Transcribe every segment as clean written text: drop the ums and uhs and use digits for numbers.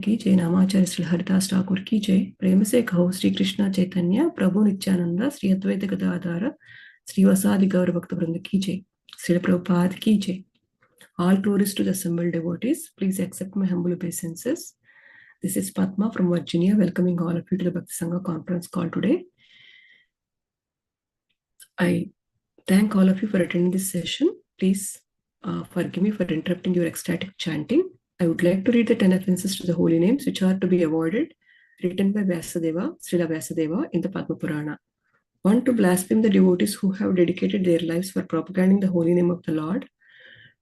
की जय। नामाचार्य श्री हरिदास ठाकुर की जय। प्रेम से कहो श्री कृष्णा चैतन्य प्रभु नित्यानंद श्री अद्वैत गदाधर श्रीवासादि गौर भक्त वृंद की जय। श्री प्रभुपाद की जय। All glories to the assembled devotees. Please accept my humble obeisances. This is Padma from Virginia, welcoming all of you to the Bhakti Sanga conference call today. I thank all of you for attending this session. Please forgive me for interrupting your ecstatic chanting. I would like to read the 10 offenses to the holy names which are to be avoided, written by Vyasadeva, Srila Vyasadeva in the Padma Purana. 1. To blaspheme the devotees who have dedicated their lives for propagating the holy name of the Lord.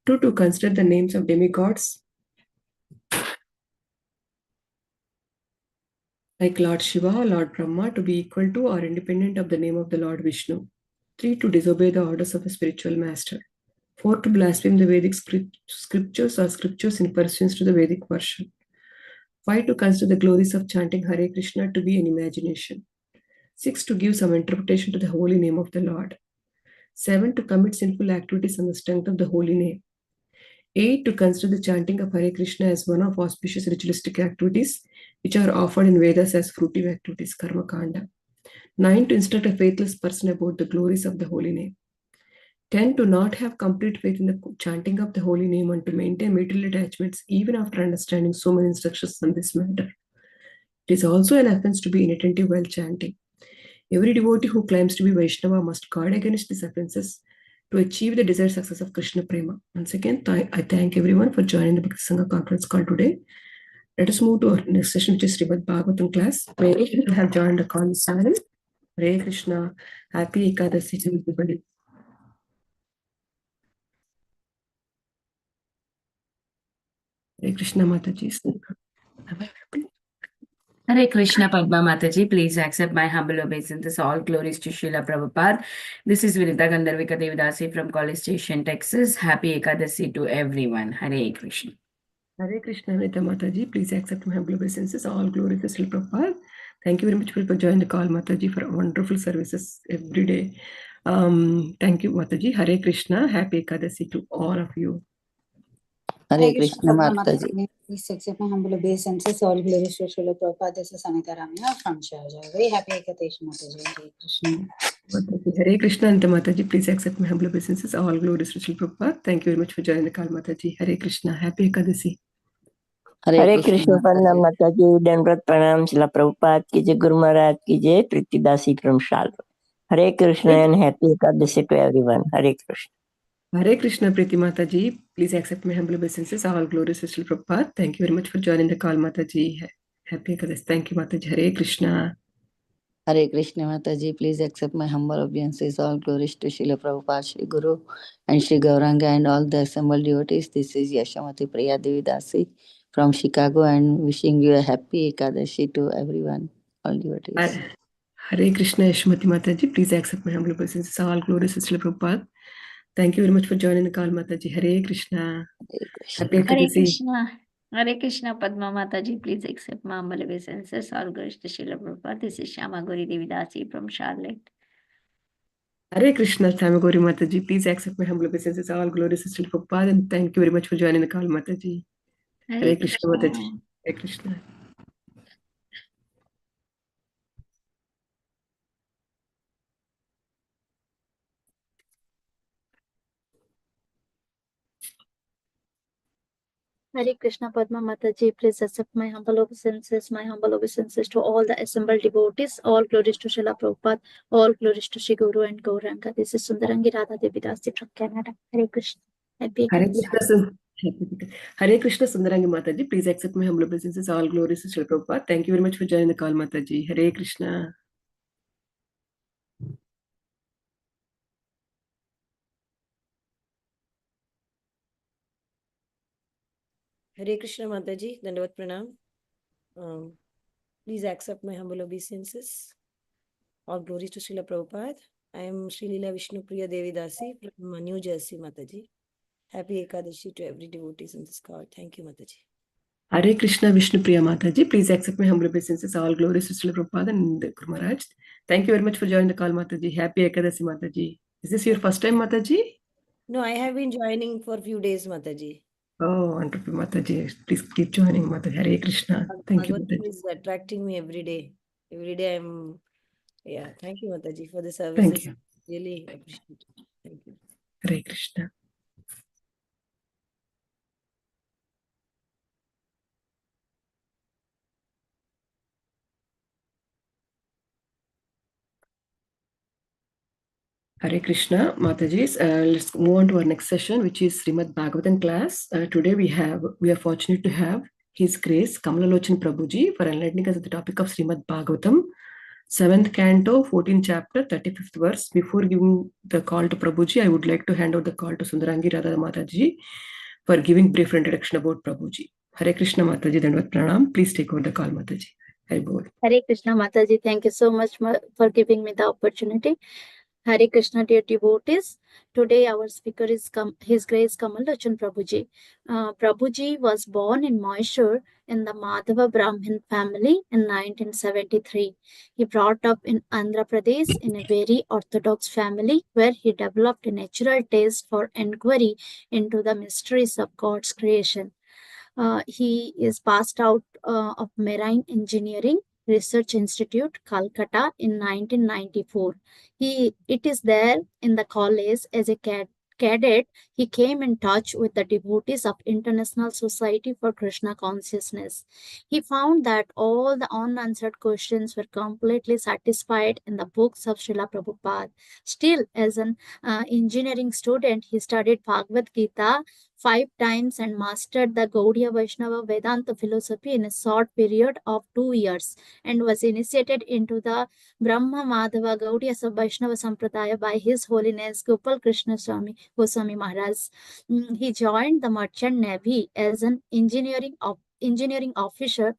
2. To consider the names of demigods like Lord Shiva, Lord Brahma to be equal to or independent of the name of the Lord Vishnu. 3. To disobey the orders of a spiritual master. 4. To blaspheme the Vedic scriptures or scriptures in pursuance to the Vedic version. 5. To consider the glories of chanting Hare Krishna to be an imagination. 6. To give some interpretation to the holy name of the Lord. 7. To commit sinful activities on the strength of the holy name. 8. To consider the chanting of Hare Krishna as one of auspicious ritualistic activities which are offered in Vedas as fruitive activities, Karma Kanda. 9. To instruct a faithless person about the glories of the holy name. 10. To not have complete faith in the chanting of the holy name and to maintain material attachments even after understanding so many instructions on this matter. It is also an offense to be inattentive while chanting. Every devotee who claims to be Vaishnava must guard against these offenses to achieve the desired success of Krishna Prema. Once again, I thank everyone for joining the Bhakti Sangha conference call today. Let us move to our next session, which is Srimad Bhagavatam class. Many people have joined the call this morning. Hare Krishna. Happy Ekadasi to everybody. Hare Krishna Mataji. Hare Krishna Padma Mataji, please accept my humble obeisances. All glories to Srila Prabhupada. This is Viridha Gandharvika Devidasi from College Station, Texas. Happy Ekadasi to everyone. Hare Krishna. Hare Krishna Viridha Mataji, please accept my humble obeisances. All glories to Srila Prabhupada. Thank you very much for joining the call, Mataji, for wonderful services every day. Thank you, Mataji. Hare Krishna. Happy Ekadasi to all of you. Hare Krishna Mataji. Please accept my humble obeisances. All glories to Srila Prabhupada. This is Anita Ramya from Sahuja. Very happy Ekadasi Mataji. Hare Krishna. Hare Krishna and Mataji, please accept my humble obeisances. All glories to Srila Prabhupada. Thank you very much for joining the call, Mataji. Hare Krishna. Happy Ekadasi. हरे कृष्ण वंदना माता जी, दंडवत प्रणाम श्रील प्रभुपाद की जय, गुरु महाराज की जय, Pritidasi from Charlotte. Hare Krishna and happy Ekadasi to everyone. Hare Krishna. Hare Krishna Priti Mataji, please accept my humble obeisances. All glories to Srila Prabhupada. Thank you very much for joining the call, Mataji. Happy Ekadasi. Thank you, Mataji. Hare Krishna. Hare Krishna Mataji, please accept my humble obeisances. All glories to Srila Prabhupada, Shri Guru and Shri Gauranga and all the assembled devotees. This is Yashamati Priya Devidasi from Chicago and wishing you a happy Ekadashi to everyone, all devotees. Hare Krishna Yashmati Mataji, please accept my humble obeisances. All glories to Srila Prabhupada. Thank you very much for joining the call, Mataji. Hare Krishna. Happy Hare Ekadasi. Krishna. Hare Krishna Padma Mataji, please accept my humble obeisances. All glories to Srila Prabhupada. This is Shama Gauri Devidasi from Charlotte. Hare Krishna Samagori Mataji, please accept my humble obeisances. All glories to Srila Prabhupada and thank you very much for joining the call, Mataji. Hare Krishna Mataji. Hare Krishna. Hare Krishna Padma Mataji, please accept my humble obeisances to all the assembled devotees. All glories to Srila Prabhupada, all glories to Shri Guru and Gauranga. This is Sundarangi Radha Devidasi from Canada. Hare Krishna. Happy Hare Ekadasi. Krishna. Hare Krishna Sundarangi Mataji, please accept my humble obeisances. All glories to Srila Prabhupada. Thank you very much for joining the call, Mataji. Hare Krishna. Hare Krishna Mataji, Dandavat Pranam. Please accept my humble obeisances. All glories to Srila Prabhupada. I am Sri Leela Vishnu Priya Devidasi from New Jersey, Mataji. Happy Ekadashi to every devotees in this call. Thank you, Mataji. Hare Krishna Vishnu Priya Mataji, please accept my humble obeisances. All glories to Srila Prabhupada and Guru Maharaj. Thank you very much for joining the call, Mataji. Happy Ekadasi, Mataji. Is this your first time, Mataji? No, I have been joining for a few days, Mataji. Oh, wonderful, Mataji. Please keep joining, Mataji. Hare Krishna. Thank you, Bhagavatam Mataji. is attracting me every day. Every day thank you, Mataji, for the Thank services. you. Really appreciate it. Thank you. Hare Krishna. Hare Krishna, Matajis. Let's move on to our next session, which is Srimad Bhagavatam class. Today we are fortunate to have His Grace Kamal Lochan Prabhuji for enlightening us on the topic of Srimad Bhagavatam, 7th canto, 14th chapter, 35th verse. Before giving the call to Prabhuji, I would like to hand over the call to Sundarangi Radha Mataji for giving brief introduction about Prabhuji. Hare Krishna, Mataji, Dandvat Pranam. Please take over the call, Mataji. Hare Bol. Hare Krishna Mataji, thank you so much for giving me the opportunity. Hare Krishna, dear devotees. Today our speaker is His Grace Kamal Lochan Prabhuji. Prabhuji was born in Mysore in the Madhava Brahmin family in 1973. He brought up in Andhra Pradesh in a very orthodox family where he developed a natural taste for inquiry into the mysteries of God's creation. He is passed out of Marine Engineering Research Institute, Calcutta in 1994. It is there in the college as a cadet, he came in touch with the devotees of International Society for Krishna Consciousness. He found that all the unanswered questions were completely satisfied in the books of Srila Prabhupada. Still, as an engineering student, he studied Bhagavad Gita 5 times and mastered the Gaudiya Vaishnava Vedanta philosophy in a short period of 2 years and was initiated into the Brahma Madhava Gaudiya Vaishnava Sampradaya by His Holiness Gopal Krishna Swami Goswami Maharaj. He joined the Merchant Navy as an engineering officer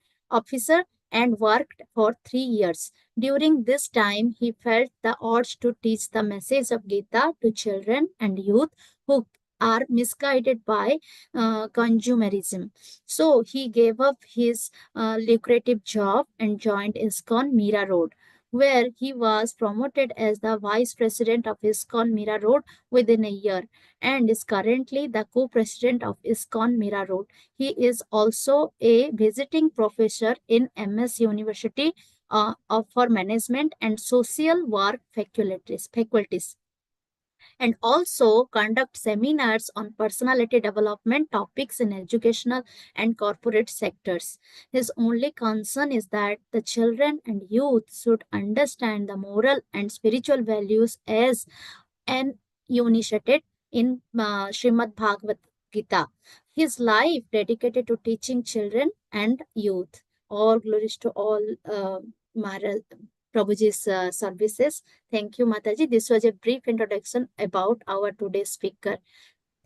and worked for 3 years. During this time, he felt the urge to teach the message of Gita to children and youth who are misguided by consumerism. So he gave up his lucrative job and joined ISKCON Mira Road, where he was promoted as the vice president of ISKCON Mira Road within a year and is currently the co-president of ISKCON Mira Road. He is also a visiting professor in MS University for Management and Social Work faculties, and also conduct seminars on personality development topics in educational and corporate sectors. His only concern is that the children and youth should understand the moral and spiritual values as initiated in Srimad Bhagavad Gita. His life dedicated to teaching children and youth. All glories to all Maharaj Prabhuji's services. Thank you, Mataji. This was a brief introduction about our today's speaker.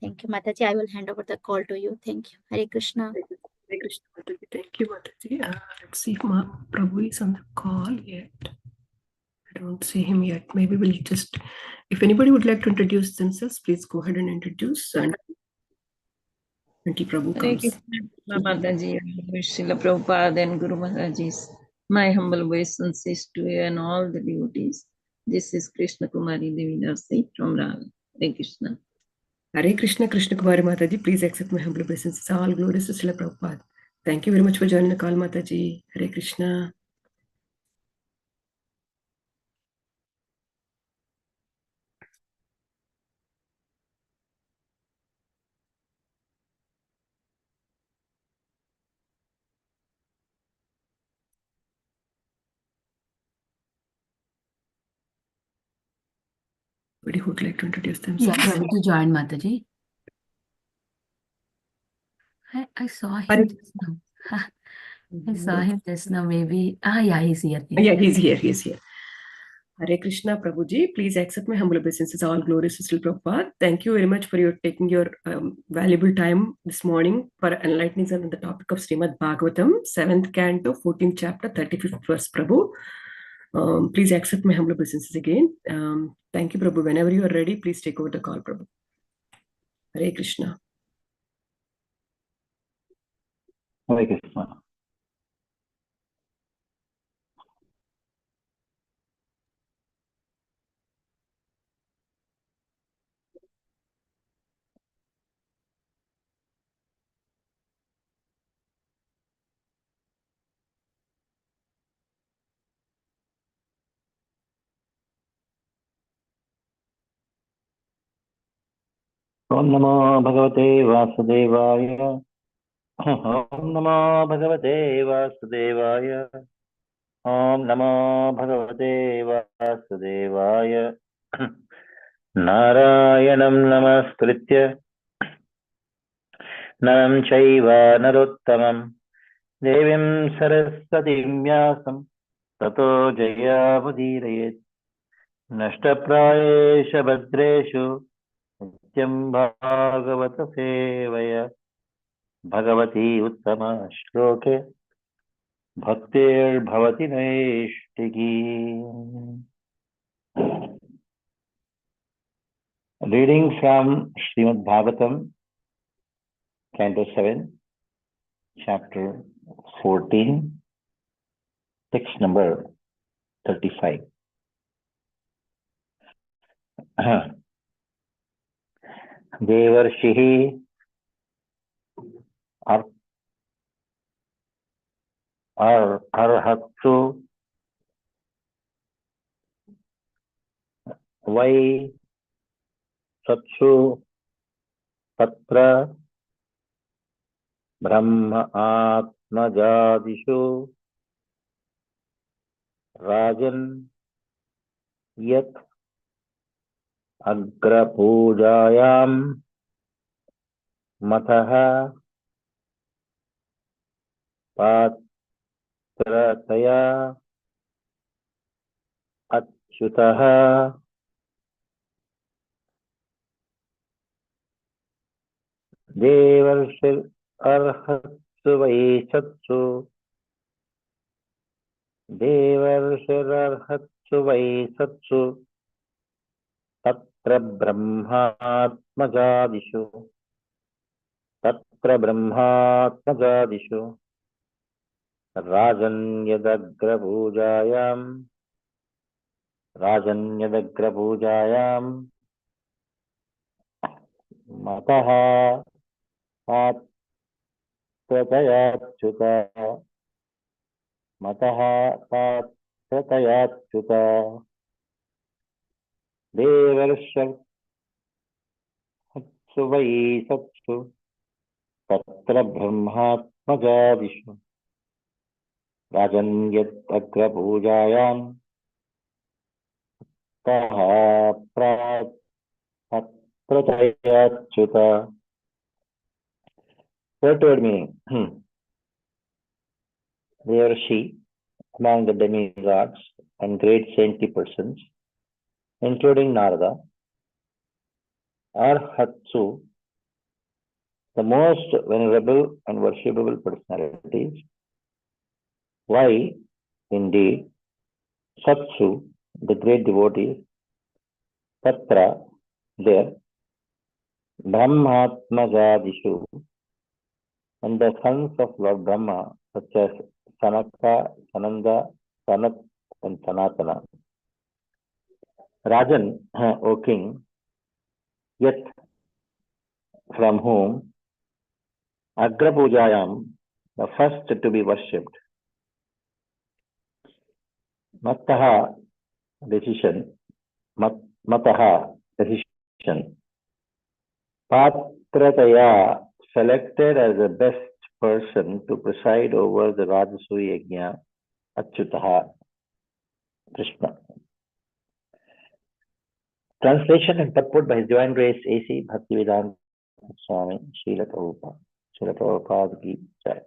Thank you, Mataji. I will hand over the call to you. Thank you. Hare Krishna. Hare Krishna, Mataji. Thank you, Mataji. Let's see if Prabhu is on the call yet. I don't see him yet. Maybe we'll just, if anybody would like to introduce themselves, please go ahead and introduce. And until Prabhu Hare comes. Krishna, Mataji, Srila Prabhupada and Guru Maharajis. My humble obeisances to you and all the devotees. This is Krishna Kumari Devidasi from Ram. Hare Krishna. Hare Krishna, Krishna Kumari Mataji, please accept my humble obeisances. All glories to Srila Prabhupada. Thank you very much for joining the call, Mataji. Hare Krishna. Anybody who would like to introduce themselves? Yeah, Prabhu to join Mataji. I saw him Hare- just now. I saw him just now, maybe. Yeah, he's here. Yeah, he's here. He's here. Hare Krishna, Prabhuji. Please accept my humble obeisances. All glories to Srila Prabhupada. Thank you very much for taking your valuable time this morning for enlightening us on the topic of Srimad Bhagavatam, 7th canto, 14th chapter, 35th verse, Prabhu. Please accept my humble obeisances again. Thank you, Prabhu. Whenever you are ready, please take over the call, Prabhu. Hare Krishna. Hare Krishna. Om Namo Bhagavate Vasudevaya. Om Namo Bhagavate Vasudevaya. Om Namo Bhagavate Vasudevaya. Narayanam Namaskritya Naram Chaiva Narottamam Devim Saraswatim Vyasam Tato Jayavudhirayet Nashtaprayesha Bhadreshu Nityam Bhagavata Sevaya Bhagavati Uttama Shloke Bhaktir Bhavati Naishtiki. Reading from Srimad Bhagavatam, canto 7, chapter 14, text number 35. Devarshihi arhatsu vai satsu tatra brahma atmajadishu rajan yat agra pujayam mataha patrataya achyutaha devarshir arhatsu vaisatsu devarshir arhatsu vaisatsu tatra brahmatmajadishu rajan yadagra pujayam mataha patratayachyuta devarshir vaisatsu tatra brahmatmajadishu rajan yadagra pujayam taha patratayachyuta. Word meaning. They or she, among the demigods and great saintly persons, including Narada, Arhatsu, the most venerable and worshipable personalities. Why, indeed, Satsu, the great devotees, Tatra, there, Brahmatmajadishu, and the sons of Lord Brahma, such as Sanaka, Sananda, Sanat, and Sanatana. Rajan, O king, yet from whom Agra Pujayam, the first to be worshipped, Mataha, decision, Mataha, decision, Patrataya, selected as the best person to preside over the Rajasuya Yajna, Achyutaha, Krishna. Translation and purport by His Divine Grace A.C. Bhaktivedanta Swami Srila Prabhupada. Srila Prabhupada ki jai.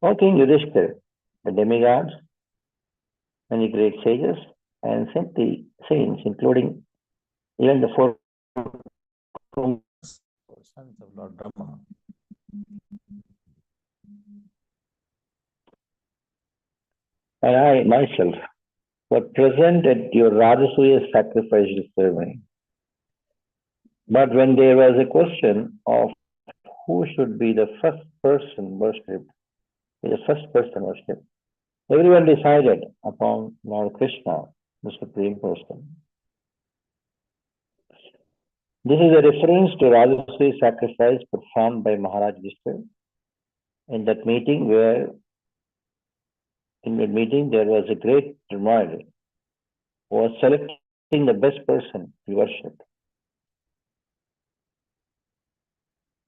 O King Yudhishthira, the demigods, many great sages, and saintly saints, including even the four sons of Lord Brahma, and I myself were present at your Rajasuya sacrificial ceremony. But when there was a question of who should be the first person worshipped, everyone decided upon Lord Krishna, the Supreme Person. This is a reference to Rajasuya sacrifice performed by Maharaj Yudhishthira. In that meeting there was a great turmoil who was selecting the best person to be worshipped.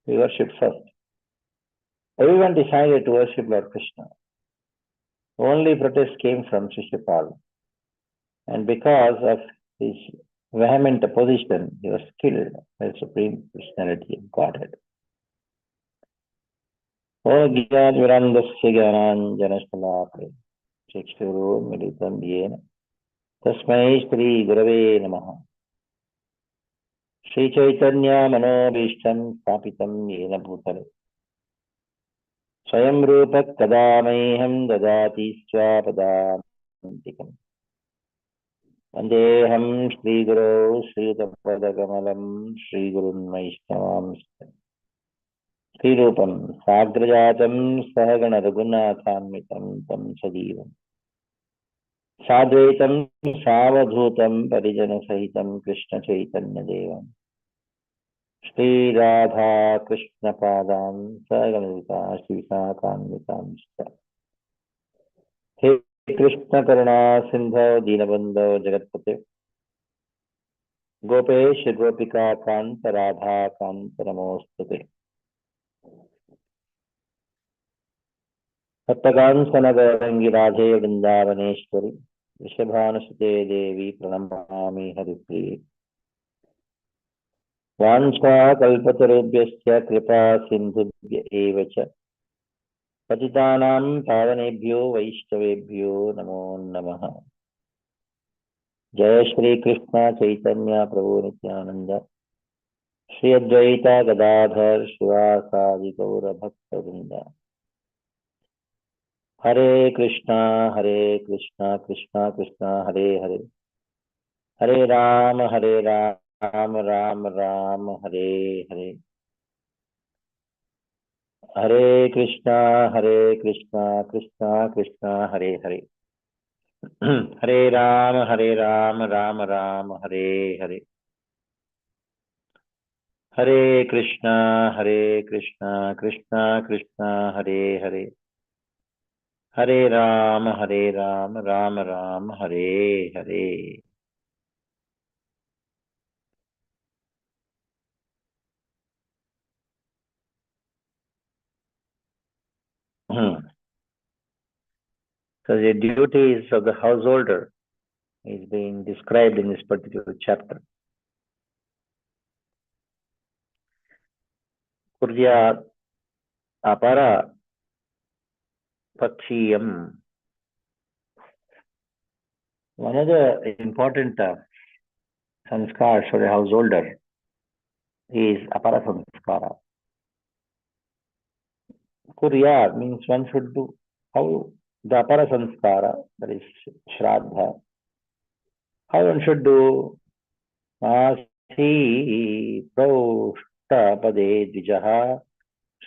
we worship first. Everyone decided to worship Lord Krishna. Only protest came from Shishupal. And because of his vehement opposition, he was killed by the Supreme Personality of Godhead. O Gyanvirandasya Gyananjanasthalape Chakshuru Militam Yena Tasmai Shri Gurave Namaha Shri Chaitanya Manobishtam Stapitam Yena Bhutale Swayam Rupa Kadameham Dadati Swapadantikam Vandeham Shri Guru Sri Tapadakamalam Shri Gurun Vaishnavam Sri Rupam Sagrajatam Sahagana Raghunathanmitam Tam Sajivam Sadvaitam Savadhutam Parijana Sahitam Krishna Chaitanya Devam Shri Radha Krishna Padam Saganavita Shri Sakanvitam He Krishna Karuna Sindho Dinabandho Jagatpate Gopesh Gopika Kanta Radha Kanta Namostate Sattakansana Gaurangi Radhe Vrindavaneshwari Vishabhanasute Devi Pranamami Haripriye Vancha Kalpatarubhyasya Kripa Sindhubhya Evacha Patitanam Pavanebhyo Vaishtavebhyo Namo Namaha Jaya Shri Krishna Chaitanya Prabhu Nityananda Shri Advaita Gadadhar Shivasadi Gaura Bhakta Vrinda Hare Krishna, Krishna Krishna, Hare Hare. Hare Rama, Rama Rama, Hare Hare. Hare Krishna, Krishna Krishna, Hare Hare. Hare Rama, Rama Rama, Hare Hare. Hare Krishna, Krishna Krishna, Hare Hare. Hare Rama, Rama Rama, Hare Hare. So the duties of the householder is being described in this particular chapter. Kuryat apara pakshiyam. One of the important sanskars for a householder is apara sanskara. Kuryat means one should do. How the apara sanskara, that is shraddha, how one should do. Masi proshta pade dvijaha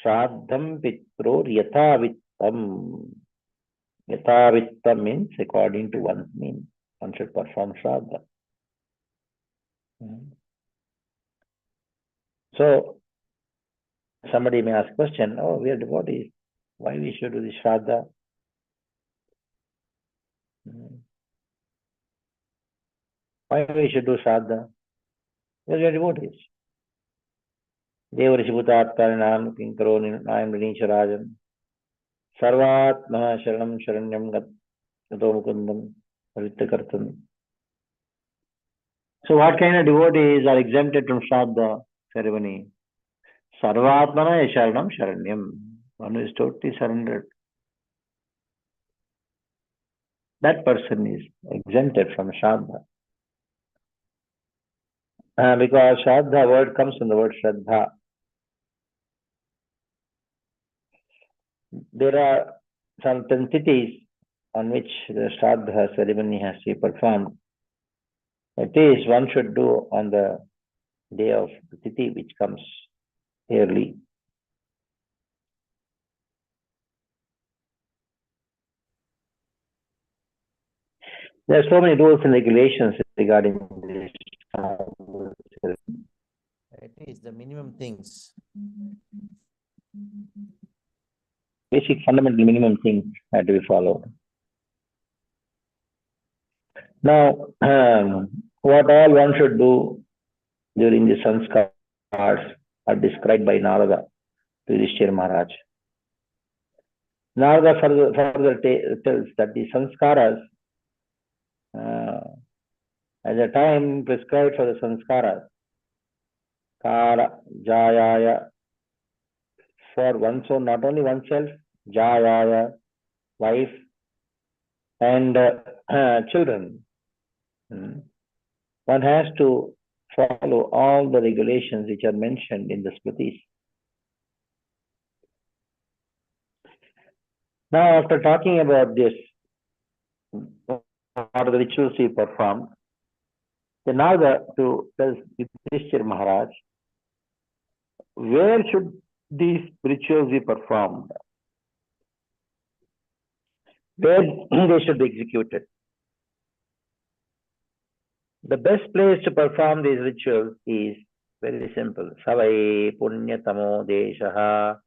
shraddham pitror yathavittam. Yathavittam means according to one's means. One should perform shraddha. So, somebody may ask question, oh, we are devotees. Why we should do the shraddha? Why we should do shraddha? Because we are devotees. Devarishi Bhutatkaranam Kinkaro Nayam Rinisharajan Sarvatma Sharanam Sharanyam Gato Mukundam Parittakartam. So what kind of devotees are exempted from shraddha ceremony? Sarvatmana Sharanam Sharanyam. One who is totally surrendered. That person is exempted from shraddha. Because shraddha word comes from the word shraddha. There are certain tithis on which the shraddha ceremony has to be performed. It is one should do on the day of the tithi which comes yearly. There are so many rules and regulations regarding this. It is the minimum things. Basic fundamental minimum things have to be followed. Now, what all one should do during the sanskars are described by Narada to Yudhishthira Maharaj. Narada further tells that the sanskaras, at the time prescribed for the sanskaras, kara, jayaya, for one's own, not only oneself, jayaya, wife, and children. One has to follow all the regulations which are mentioned in the Smritis. Now, after talking about this, what are the rituals he performed, then now to tell Yudhishthira Maharaj, where should these rituals be performed? Where they should be executed? The best place to perform these rituals is very simple. Savai punyatamo deshaha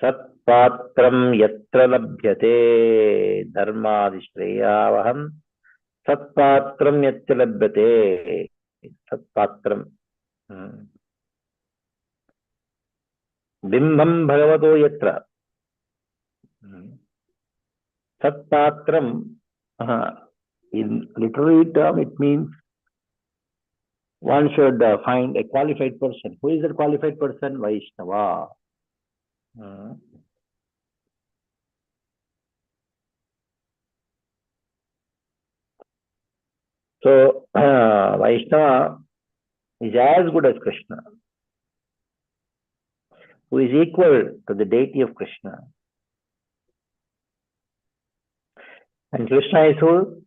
satpatram yatra labhyate dharmadishreyavaham satpatram yatra labhyate satpatram bimbam bhagavato yatra satpatram in literary term it means one should find a qualified person. Who is the qualified person? Vaishnava. So, Vaishnava is as good as Krishna, who is equal to the deity of Krishna. And Krishna is who?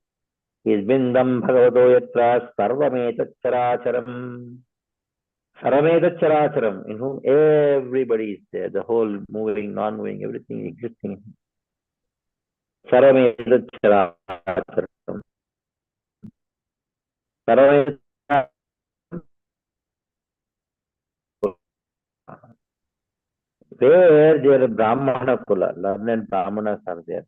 He is Bindam Bhagavato Yatra Sarvametat Characharam. Sarvametat Characharam, in whom everybody is there, the whole moving, non-moving, everything existing. Sarvametat Characharam. Sarvametat where there are Brahmana Kula, learned Brahmanas are there.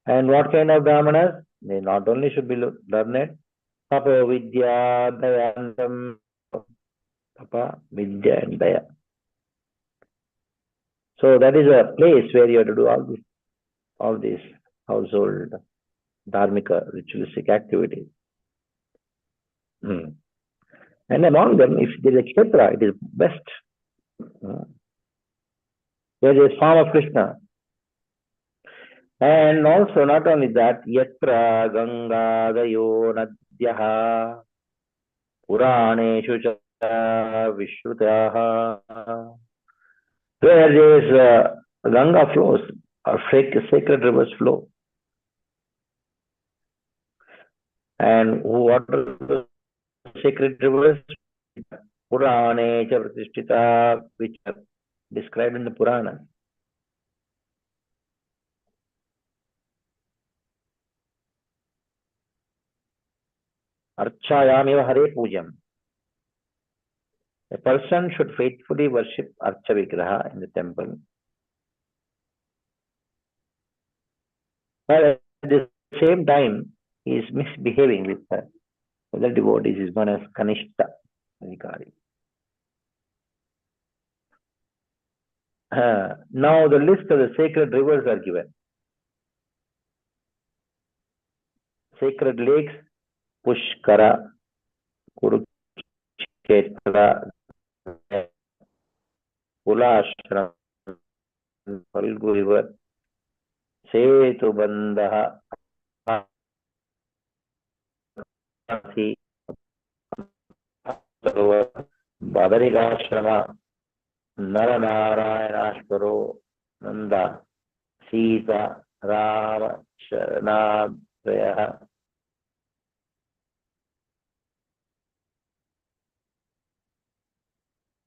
And what kind of Brahmanas? They not only should be learned, Papa Vidya Dayantam, Papa Vidya and Daya. So that is a place where you have to do all these household, dharmika, ritualistic activities. And among them, if there is a kshetra, it is best. There is form of Krishna. And also, not only that, yatra ganga gayo nadyaha puraneshu cha vishrutaha. Where there is Ganga flows, or sacred rivers flow. And what are the sacred rivers? Purane cha pratishtita, which are described in the Purana. Archayamiva Hare Pujam. A person should faithfully worship Archa Vigraha in the temple. But at the same time, he is misbehaving with other devotees, is known as Kanishta Adhikari. Now the list of the sacred rivers are given. Sacred lakes, Pushkara, Kurukshetra, Kulashram, Falgu river, Setu Bandaha, Badarikashrama, Naranarayanashvaro, Nanda, Sita, Rama, Sharanadvaya.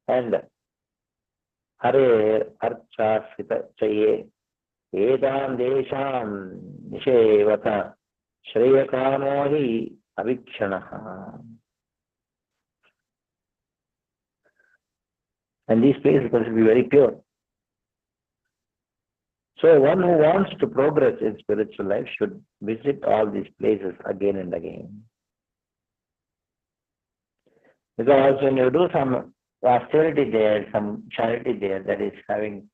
And Hare Archa Sita Chaye Vedam Desham Nishevata Shreyakamohi Avikshanaha. And these places must be very pure. So one who wants to progress in spiritual life should visit all these places again and again. Because when you do some austerity there, some charity there that is having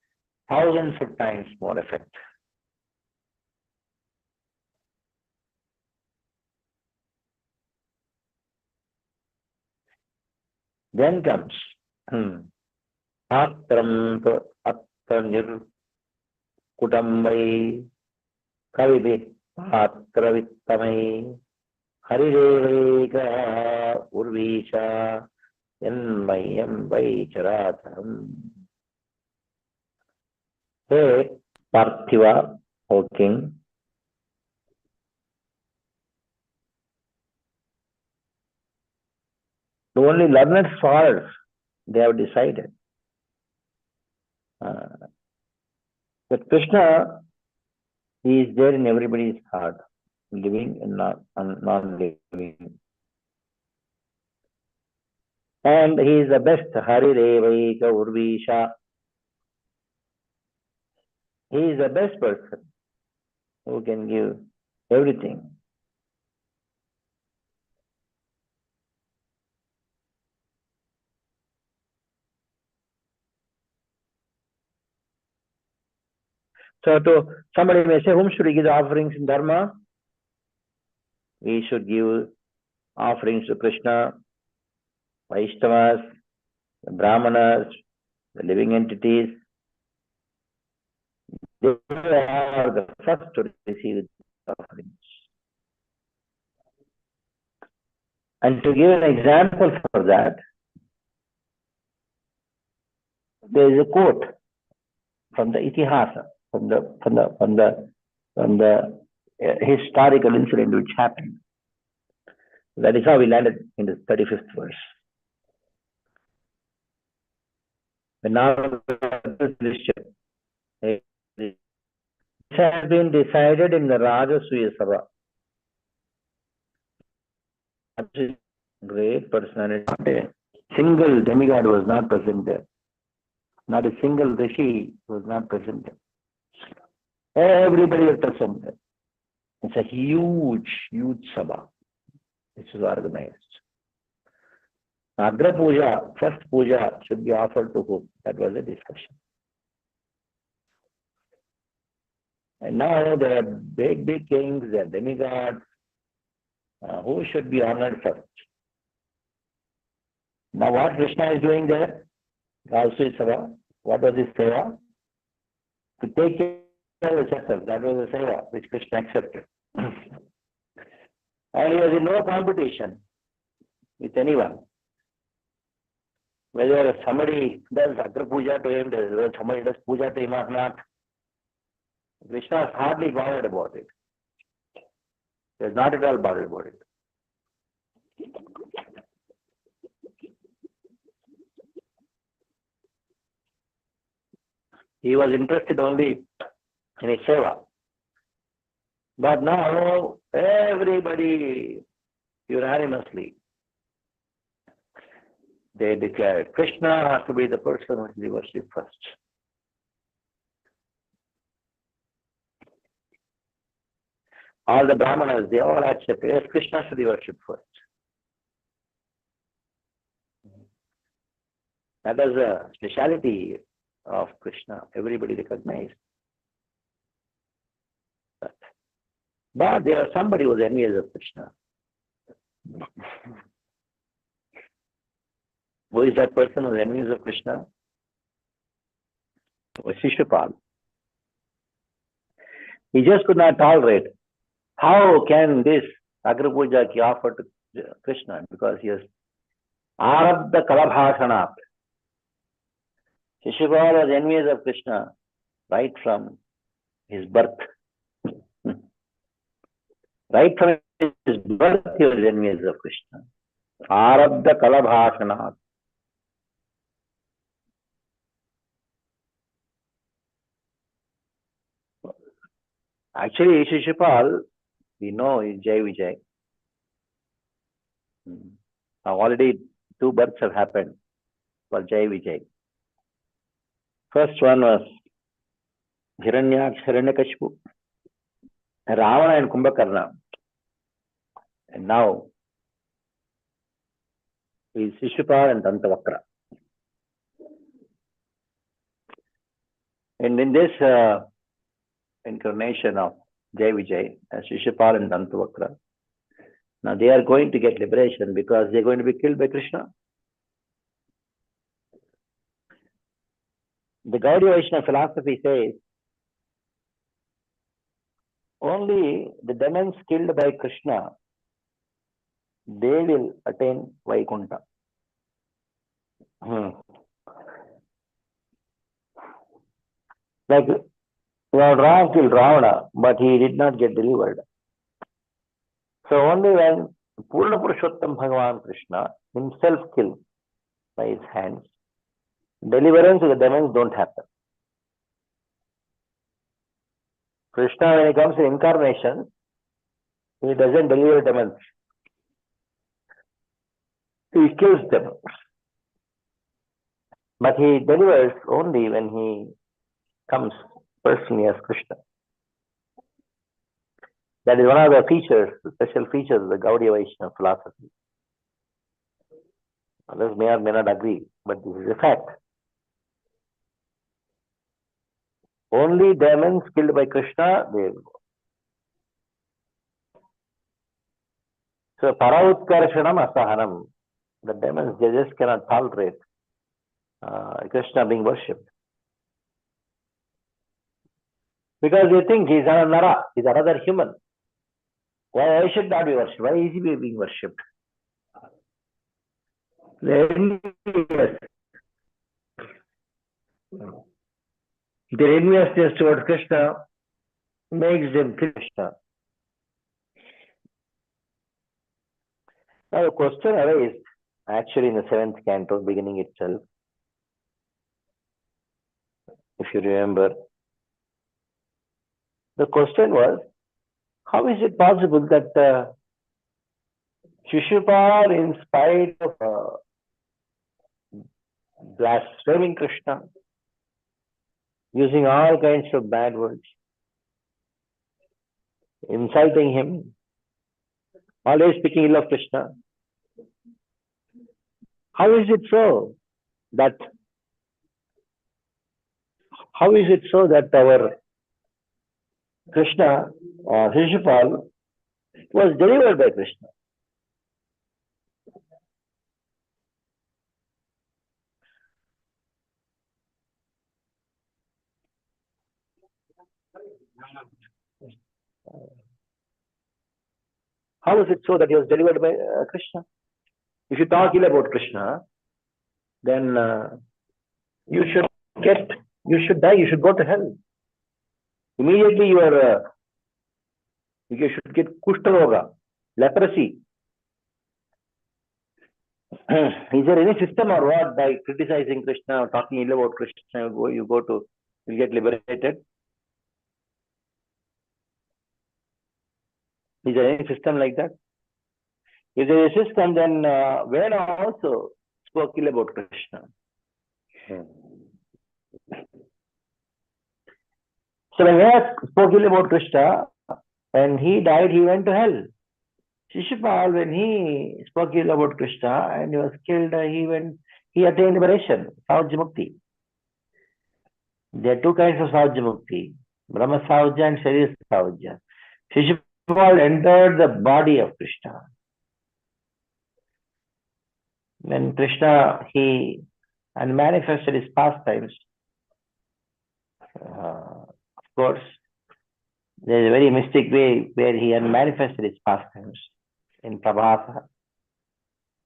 thousands of times more effect. Then comes Atram Attanir Kutambai Kavibi Atravittamai Harireveka Urvisha Yanmayam Vai Charatam. Hey Parthiva, O king, the only learned scholars, they have decided that Krishna is there in everybody's heart, living and non-living. And he is the best Harirevaika Urvisha. He is the best person who can give everything. So somebody may say, whom should we give the offerings in Dharma? We should give offerings to Krishna, Vaishnavas, the Brahmanas, the living entities. They are the first to receive the offerings. And to give an example for that, there is a quote from the Itihasa, from the historical incident which happened. That is how we landed in the 35th verse. When now it has been decided in the Rajasuya Sabha. Great personality. Not a single demigod was not present there. Not a single rishi was not present there. Everybody was present there. It's a huge sabha. This is organized. Agra Puja, first puja should be offered to whom? That was a discussion. And now there are big kings, there are demigods. Who should be honored first? Now what Krishna is doing there? Rajasuya Sabha. What was his seva? To take care of the scepter. That was the seva which Krishna accepted. And he was in no competition with anyone. Whether somebody does Agra Puja to him, whether somebody does Puja to him or not, Krishna is hardly bothered about it. He is not at all bothered about it. He was interested only in his seva. But now everybody unanimously they declared Krishna has to be the person who is the worship first. All the Brahmanas, they all accepted, yes, Krishna should be worshipped first. That is a speciality of Krishna. Everybody recognized that. But there was somebody who was envious of Krishna. Who is that person who is envious of Krishna? It was Shishupal. He just could not tolerate. How can this Agra Puja be offered to Krishna? Because he has Arabda Kalabhasanat. Shishupal was envious of Krishna right from his birth. Right from his birth, he was envious of Krishna. Arabda Kalabhasanat. Actually, Shishupal, we know is Jai Vijay. Now already 2 births have happened for Jai Vijay. First one was Hiranyakashipu, Ravana and Kumbhakarna. And now is Shishupal and Dantavakra. And in this incarnation of Jai Vijay as Shishupal and Dantavakra, now they are going to get liberation because they are going to be killed by Krishna. The Gaudiya Vaishnava philosophy says only the demons killed by Krishna, they will attain Vaikuntha. Like Lord Ram killed Ravana, but he did not get delivered. So only when Purna Purushottam Bhagavan Krishna himself killed by his hands, deliverance of the demons don't happen. Krishna, when he comes in incarnation, he doesn't deliver demons. He kills them. But he delivers only when he comes personally as Krishna. That is one of the features, the special features of the Gaudiya Vaishnava philosophy. Others may or may not agree, but this is a fact. Only demons killed by Krishna, they will go. So, Parautkarshanam Asahanam, the demons, they just cannot tolerate Krishna being worshipped. Because they think he is another Nara, he is another human. Why I should not be worshipped? Why is he being worshipped? Their enviousness towards Krishna makes them Krishna. Now the question arises actually in the 7th canto, beginning itself. If you remember, the question was, how is it possible that Shishupal, in spite of blaspheming Krishna, using all kinds of bad words, insulting him, always speaking ill of Krishna, how is it so that our Krishna, Shishupal, was delivered by Krishna? How is it so that he was delivered by Krishna? If you talk ill about Krishna, then you should die, you should go to hell. Immediately you should get Kushta leprosy. Is there any system or what by criticizing Krishna or talking ill about Krishna, you get liberated? Is there any system like that? If there is a system, then Veda also spoke ill about Krishna. So when Veda spoke ill about Krishna, when he died, he went to hell. Shishupal, when he spoke ill about Krishna and he was killed, he attained liberation, Sahuja Mukti. There are two kinds of Sahuja Mukti, Brahma Sahuja and Sarira Sahuja. Shishupal entered the body of Krishna. When Krishna, he unmanifested his pastimes, of course, there is a very mystic way where he unmanifested his pastimes in Prabhasa.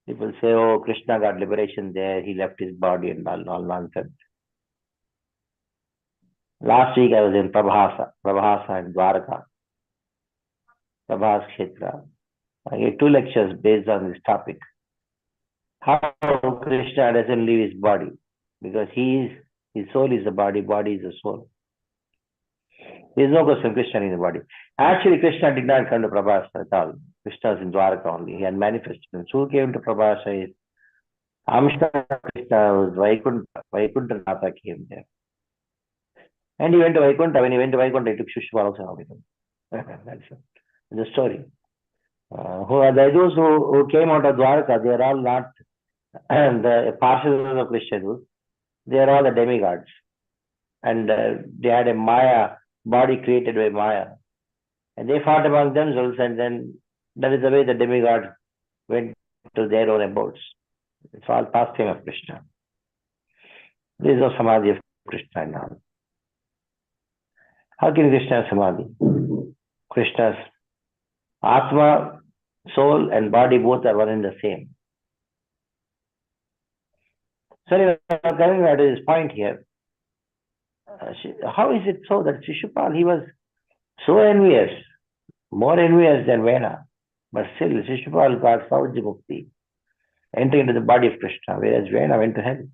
People say, oh, Krishna got liberation there, he left his body and all nonsense. Last week I was in Prabhasa and Dwarka, Prabhas Kshetra. I gave 2 lectures based on this topic. How Krishna doesn't leave his body, because his soul is the body, body is the soul. There is no question Krishna in the body. Actually, Krishna did not come to Prabhasa at all. Krishna is in Dwarka only. He had manifested. And who came to Prabhasa is Amshta Krishna, was Vaikuntha Nata came there. And he went to Vaikuntha. When he went to Vaikuntha, he took Shishupal also with him. That's the story. Those who came out of Dwarka, they are all not the parshas of Krishna. They are all the demigods. and they had a Maya, body created by Maya. And they fought among themselves, and then that is the way the demigods went to their own abodes. It's all pastime of Krishna. There is no samadhi of Krishna now. How can Krishna have samadhi? Krishna's Atma, soul and body both are one and the same. So coming back to this point here, how is it so that Shishupal, he was so envious, more envious than Vena, but still Shishupal got Sahuja Mukti, entering into the body of Krishna, whereas Vena went to hell.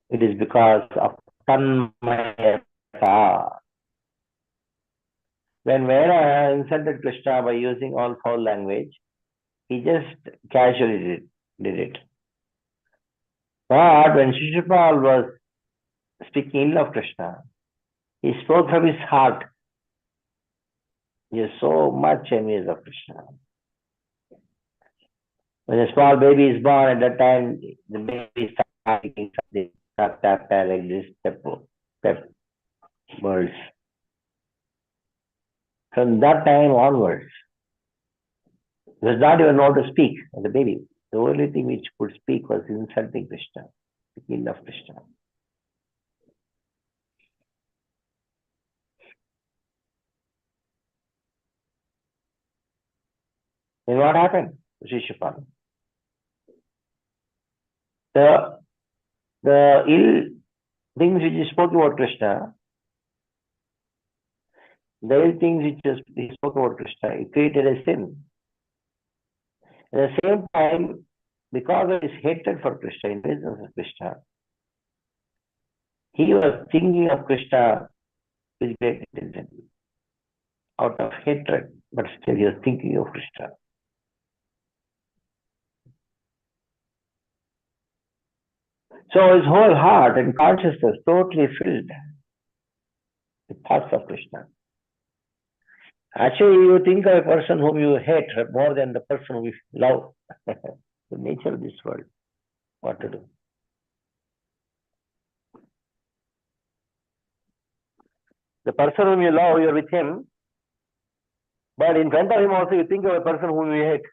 It is because of Tanmayata. When Vena insulted Krishna by using all foul language, he just casually did it. But when Shishupal was speaking ill of Krishna, he spoke from his heart. He is so much envious of Krishna. When a small baby is born, at that time, the baby starts speaking something, tap, tap, tap, like this, pep words. From that time onwards, he does not even know to speak as a baby. The only thing which could speak was insulting Krishna, speaking of Krishna. Then what happened to Shishupal? The ill things which he spoke about Krishna, the ill things which he spoke about Krishna, it created a sin. At the same time, because of his hatred for Krishna, in presence of Krishna, he was thinking of Krishna with great intensity. Out of hatred, but still he was thinking of Krishna. So his whole heart and consciousness totally filled with thoughts of Krishna. Actually, you think of a person whom you hate more than the person whom you love. The nature of this world. What to do? The person whom you love, you're with him, but in front of him also you think of a person whom you hate.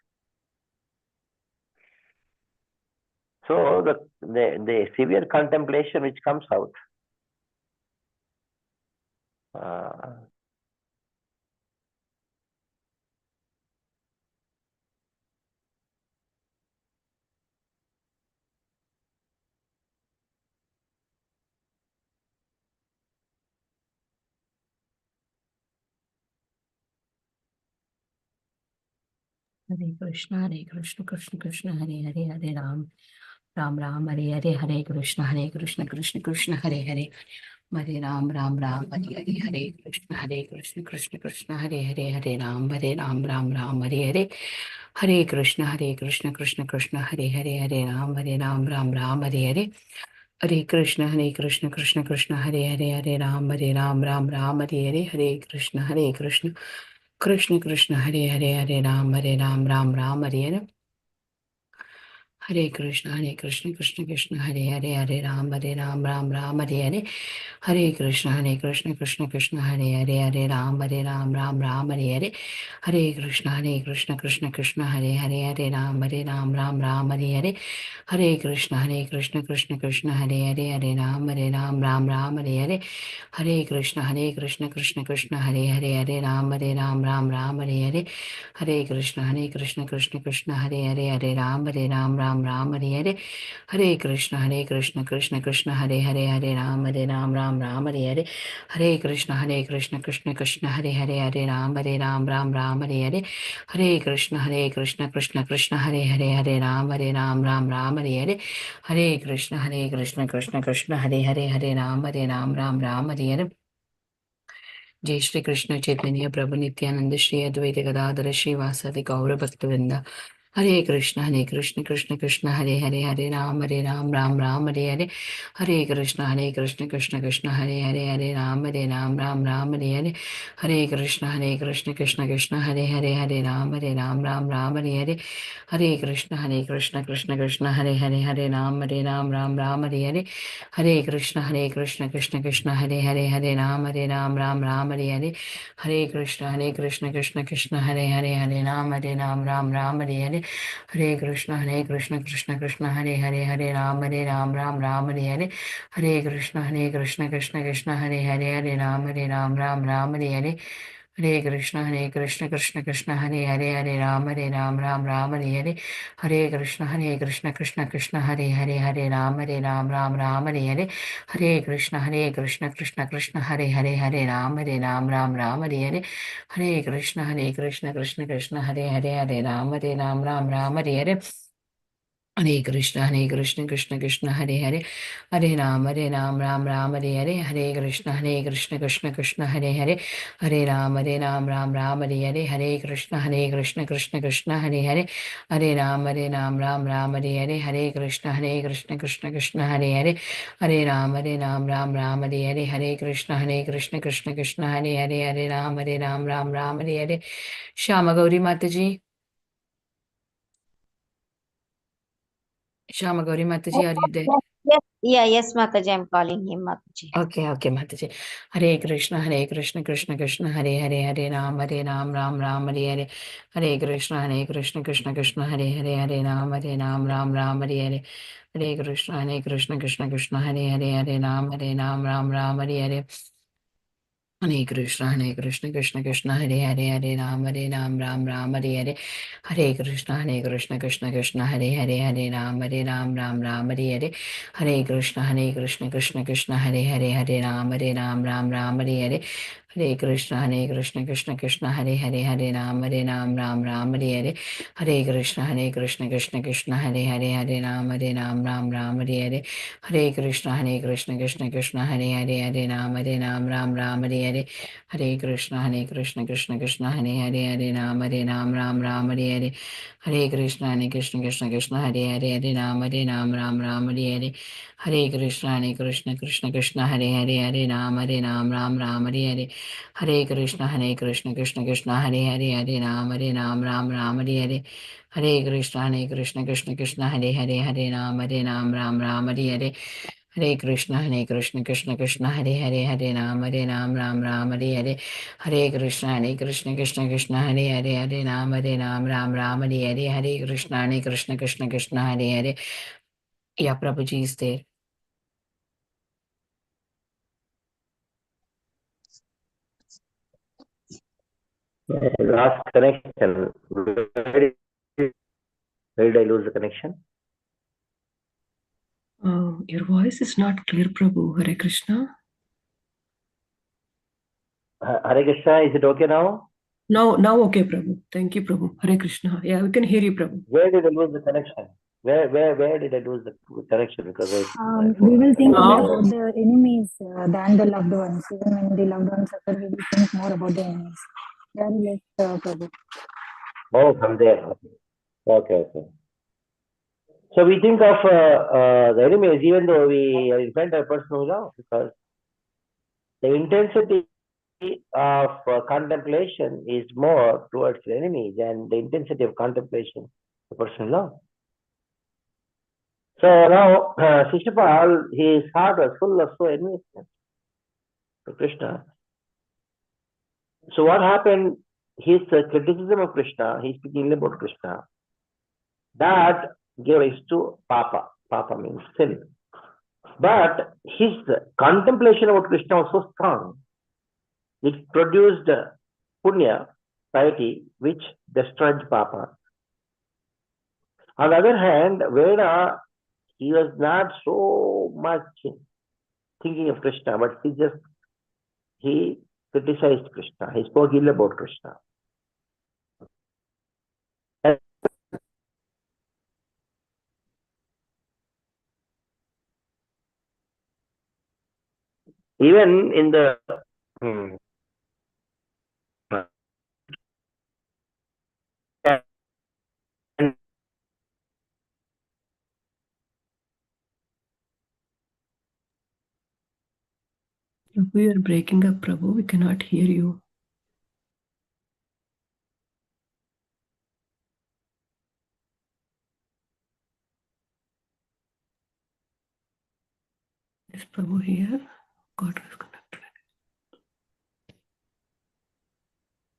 So the severe contemplation which comes out, Hare Krishna, Krishna Krishna, Hare Hare, Hare Ram, Ram Ram, Hare Hare, Hare Krishna, Krishna Krishna, Hare Hare, Hare Ram, Ram Ram, Hare Hare, Hare Krishna, Krishna Hare Hare, Hare Ram, Ram Ram, Hare Hare, Hare Krishna, Krishna Krishna, Hare Hare, Hare Ram, Ram Ram, Hare Hare, Hare Krishna, Krishna Krishna, Hare Hare, Hare Ram, Ram Ram, Hare Hare, Hare Krishna, Krishna Krishna, Hare Hare, Hare Ram, Ram Ram, Hare Hare, Hare Krishna, Krishna Krishna, Hare Hare, Hare Ram, Ram Ram, Hare Hare, Hare Krishna, Krishna Krishna, Hare Hare, Hare Ram, Ram Ram, Hare Hare, Hare Krishna, Krishna Krishna, Hare Hare, Hare Ram, Ram Ram, Hare Hare, Hare Krishna, Krishna Hare Hare, Hare Ram, Ram Ram, Hare Hare, Hare Krishna, Krishna Hare Hare, Hare Ram, Ram Hare Hare, Hare Krishna, Krishna Hare Hare, Hare Ram, Ram Hare Hare, Hare Krishna, Krishna Hare Hare, Hare Ram, Ram Hare Hare, Hare Krishna, Krishna Hare Hare, Hare Ram, Ram Hare Hare, Hare Krishna, Krishna Hare Hare, Hare Ram, Ram Hare Hare, Hare Krishna, Krishna Hare Hare, Hare Ram, Ram Hare Hare. जय श्री कृष्ण चैतन्य प्रभु नित्यानंद श्री अद्वैत गदाधर श्रीवासादि गौर भक्तवृंदा Hare Krishna, Krishna Krishna, Hare Hare, Hare Ram, Ram Ram, Hare Hare. Hare Krishna, Krishna Krishna, Hare Hare, Hare Ram, Ram Ram, Hare Hare. Hare Krishna, Krishna Krishna, Hare Hare, Hare Ram, Ram Hare Hare. Hare Krishna, Krishna Krishna, Hare Hare, Hare Ram, Ram Hare Hare. Hare Krishna, Krishna Krishna, Hare Hare, Hare Ram, Ram Hare Hare. Hare Krishna, Krishna Krishna, Hare Hare, Hare Ram, Ram Hare Hare. Hare Krishna, Krishna Krishna, Hare Hare, Hare Ram, Ram Hare Hare. Hare Krishna, Krishna Krishna, Hare Hare, Hare Ram, Ram Hare Hare. Hare Krishna, Krishna Krishna, Hare Hare, Hare Ram, Ram Hare Hare. Hare Krishna, Krishna Hare Hare, Hare Ram, Ram Hare Hare. Hare Krishna, Krishna Hare Hare, Hare Ram, Ram Hare Hare. Hare Krishna, Krishna Hare Hare, Hare Ram, Ram Hare Hare. Hare Krishna, Krishna Krishna, Hare Hare, Hare Ram, Ram Hare Hare. Hare Krishna, Krishna Hare Hare, Hare Ram, Ram Hare Hare. Hare Krishna, Krishna Hare Hare, Hare Ram, Ram Hare Hare. Hare Krishna, Krishna Hare Hare, Hare Ram, Ram Hare Hare. Hare Krishna, Krishna Hare Hare, Hare Ram, Ram Hare Hare. Shama Gauri Mataji. Shama Gauri Mataji, are you there? Yes, Mataji, I'm calling him, Mataji. Okay, Mataji. Hare Krishna, Krishna Krishna, Hare Hare, Hare Ram, Ram Hare Hare. Hare Krishna, Krishna Krishna, Hare Hare, Hare Ram, Ram Hare Hare. Hare Krishna, Krishna Hare Hare, Hare Ram, Ram Hare Hare. Hare Krishna, Krishna Hare Hare, Hare Ram, Ram Hare Hare. Hare Krishna, Krishna Hare Hare, Hare Ram, Ram Hare Hare. Hare Krishna, Krishna Hare Hare, Hare Ram, Ram Hare Hare. Hare Krishna, Krishna Hare Hare, Hare Ram, Ram Hare Hare. Hare Krishna, Krishna Hare Hare, Hare Ram, Ram Hare Hare. Hare Krishna, Krishna Hare Hare, Hare Ram, Ram Hare Hare. Hare Krishna, Krishna Hare Hare, Hare Ram, Ram Hare Hare. Hare Krishna, Krishna Hare Hare, Hare Ram, Ram Hare Hare. Hare Krishna, Krishna Hare Hare, Hare Ram, Ram Hare Hare. Hare Krishna, Krishna Hare Hare, Hare Ram, Ram Hare Hare. Hare Krishna, Krishna Hare Hare, Hare Ram, Ram Hare Hare. Hare Krishna, Krishna Hare Hare, Hare Ram, Ram Hare Hare. Hare Krishna, Krishna Hare Hare, Hare Ram, Ram Hare Hare. Hare Krishna, Krishna Hare Hare. Yeah, Prabhuji is there. Last connection. Where did I lose the connection? Your voice is not clear, Prabhu. Hare Krishna. Hare Krishna, is it okay now? Now okay, Prabhu. Thank you, Prabhu. Hare Krishna. Yeah, we can hear you, Prabhu. Where did I lose the connection? Where did I lose the connection? Because we will think more about the enemies than the loved ones. Even when the loved ones suffer, we will think more about the enemies. Very less, Prabhu. Oh, from there. Okay. So we think of the enemies, even though we are in front of a person who loves, because the intensity of contemplation is more towards the enemy than the intensity of contemplation the person loves. So now, Shishupal, his heart was full of so envy to Krishna. So what happened? His criticism of Krishna, he's speaking about Krishna, that gave rise to papa. Papa means sin. But his contemplation about Krishna was so strong, it produced punya, piety, which destroyed papa. On the other hand, Veda, he was not so much thinking of Krishna, but he criticized Krishna. He spoke ill about Krishna. Even in the Prabhu, you are breaking up, Prabhu. We cannot hear you. Is Prabhu here? God was connected.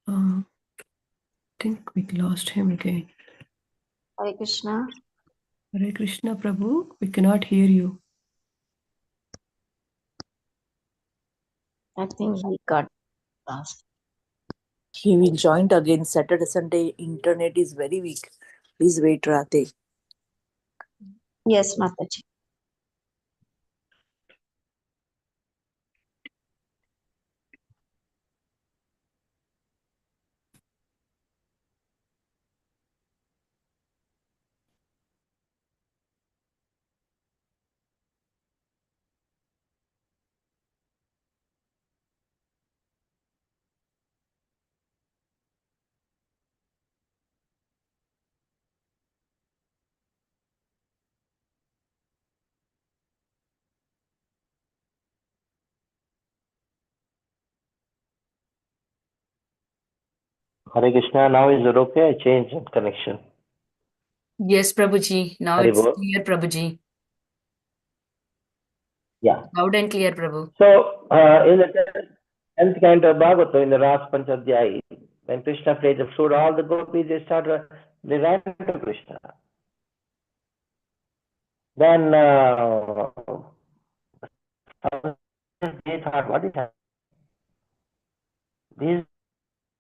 I think we lost him again. Hare Krishna. Hare Krishna, Prabhu. We cannot hear you. I think he got lost. He will join again. Saturday, Sunday, internet is very weak. Please wait, Rate. Yes, Mataji. Hare Krishna, now is it okay? I changed connection. Yes, Prabhuji. Now Hare it's Bol. clear, Prabhuji. Yeah. Loud and clear, Prabhu. So, in the 10th canto of Bhagavatam, in the last Panchadhyaya, when Krishna played the flute, all the gopis, they ran to Krishna. Then, they thought, what is happening? These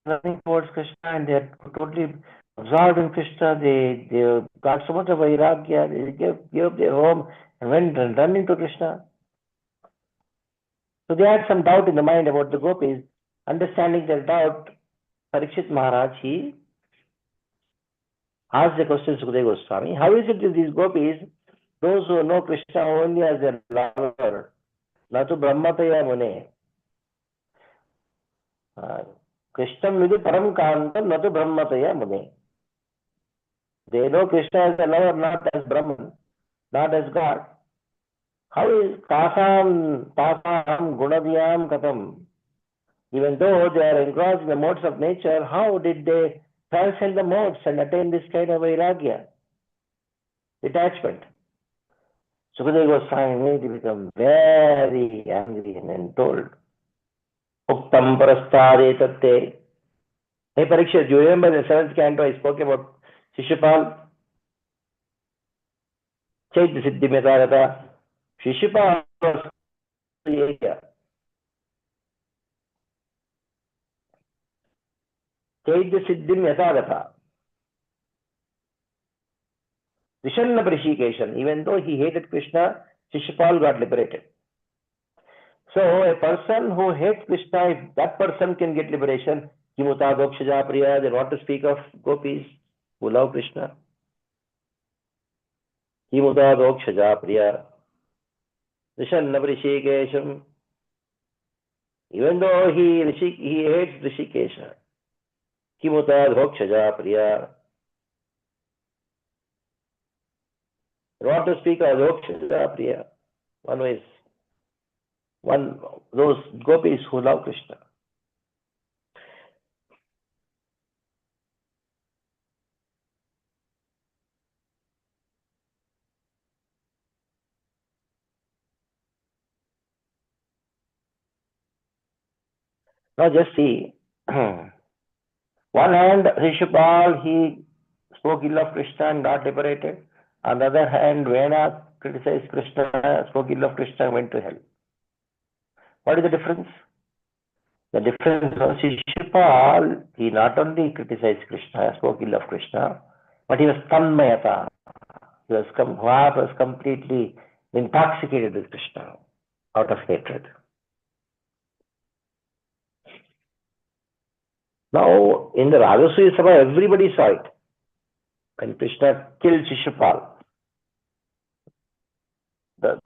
are running towards Krishna and they are totally absorbed in Krishna. They got so much of vairagya, they gave up their home and went and running to Krishna. So they had some doubt in the mind about the gopis. Understanding their doubt, Parikshit Maharaj, he asked the question to Sukadeva Goswami, how is it with these gopis, those who know Krishna only as their lover, natu brahmataya mune, Krishnam vidi param kantam natu brahmataya mune. They know Krishna as a lover, not as Brahman, not as God. How is tasam gunadiyam katam? Even though they are engrossed in the modes of nature, how did they transcend the modes and attain this kind of vairagya, detachment? Sukadeva Goswami made become very angry and then told, Uktam parastade tatte. Hey Parikshit, do you remember in the 7th canto I spoke about Shishupal? Chaitya Siddhi Metagata. Shishupal was the area. Chaitya Siddhi Metagata. Vishanna Prishikeshan. Even though he hated Krishna, Shishupal got liberated. So a person who hates Krishna, if that person can get liberation, Kimuta Dokshaja Priya, they want to speak of gopis who love Krishna. Kimuta Dokshaja Priya, Rishanna Rishikesham. Even though he hates Rishikesha, Kimuta Dokshaja Priya. They want to speak of Dokshaja Priya. Those gopis who love Krishna. Now just see, one hand, Rishupal, he spoke ill of Krishna and got liberated. On the other hand, Vena criticized Krishna, spoke ill of Krishna and went to hell. What is the difference? The difference was Shishupal, he not only criticized Krishna, spoke ill of Krishna, but he was tanmayata. His heart was completely intoxicated with Krishna out of hatred. Now, in the Rajasuya Sabha, everybody saw it. When Krishna killed Shishupal, the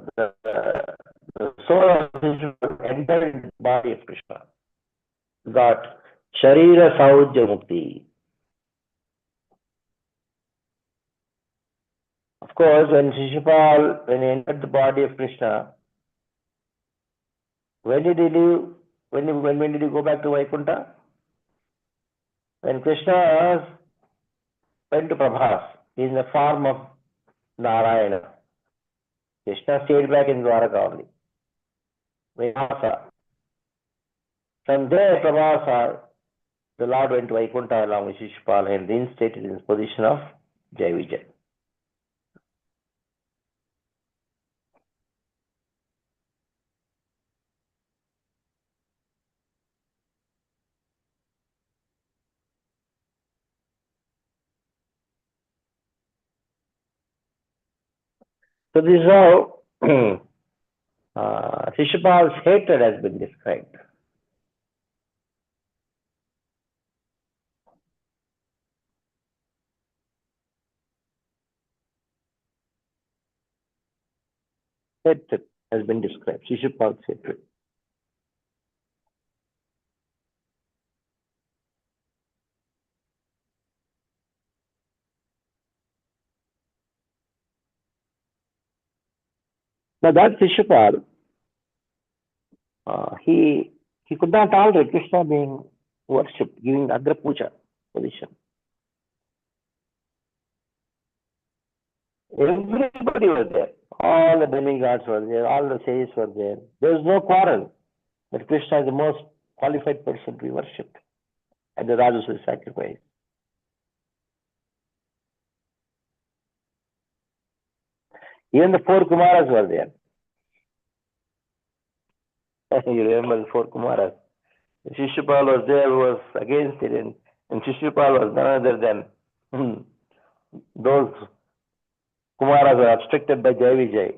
soul of Shishupal entered the body of Krishna, got Sarira Sahuja Mukti. Of course, when he entered the body of Krishna, When did he leave? When did he go back to Vaikuntha? When Krishna went to Prabhas in the form of Narayana. Krishna stayed back in Dwaraka only. Vyasa. From there, Prabhasa, the Lord went to Vaikuntha along with Shishupal and reinstated in his position of Jai Vijay. So this is how Shishupal's hatred has been described. Hatred has been described. Shishupal's hatred. Now that Shishupal, he could not tolerate Krishna being worshipped, giving Agra Puja position. Everybody was there. All the demigods were there, all the sages were there. There was no quarrel that Krishna is the most qualified person to be worshipped at the Rajasuya sacrifice. Even the four Kumaras were there. You remember the four Kumaras. Shishupal was there who was against it, and Shishupal was none other than those Kumaras were obstructed by Jai Vijay.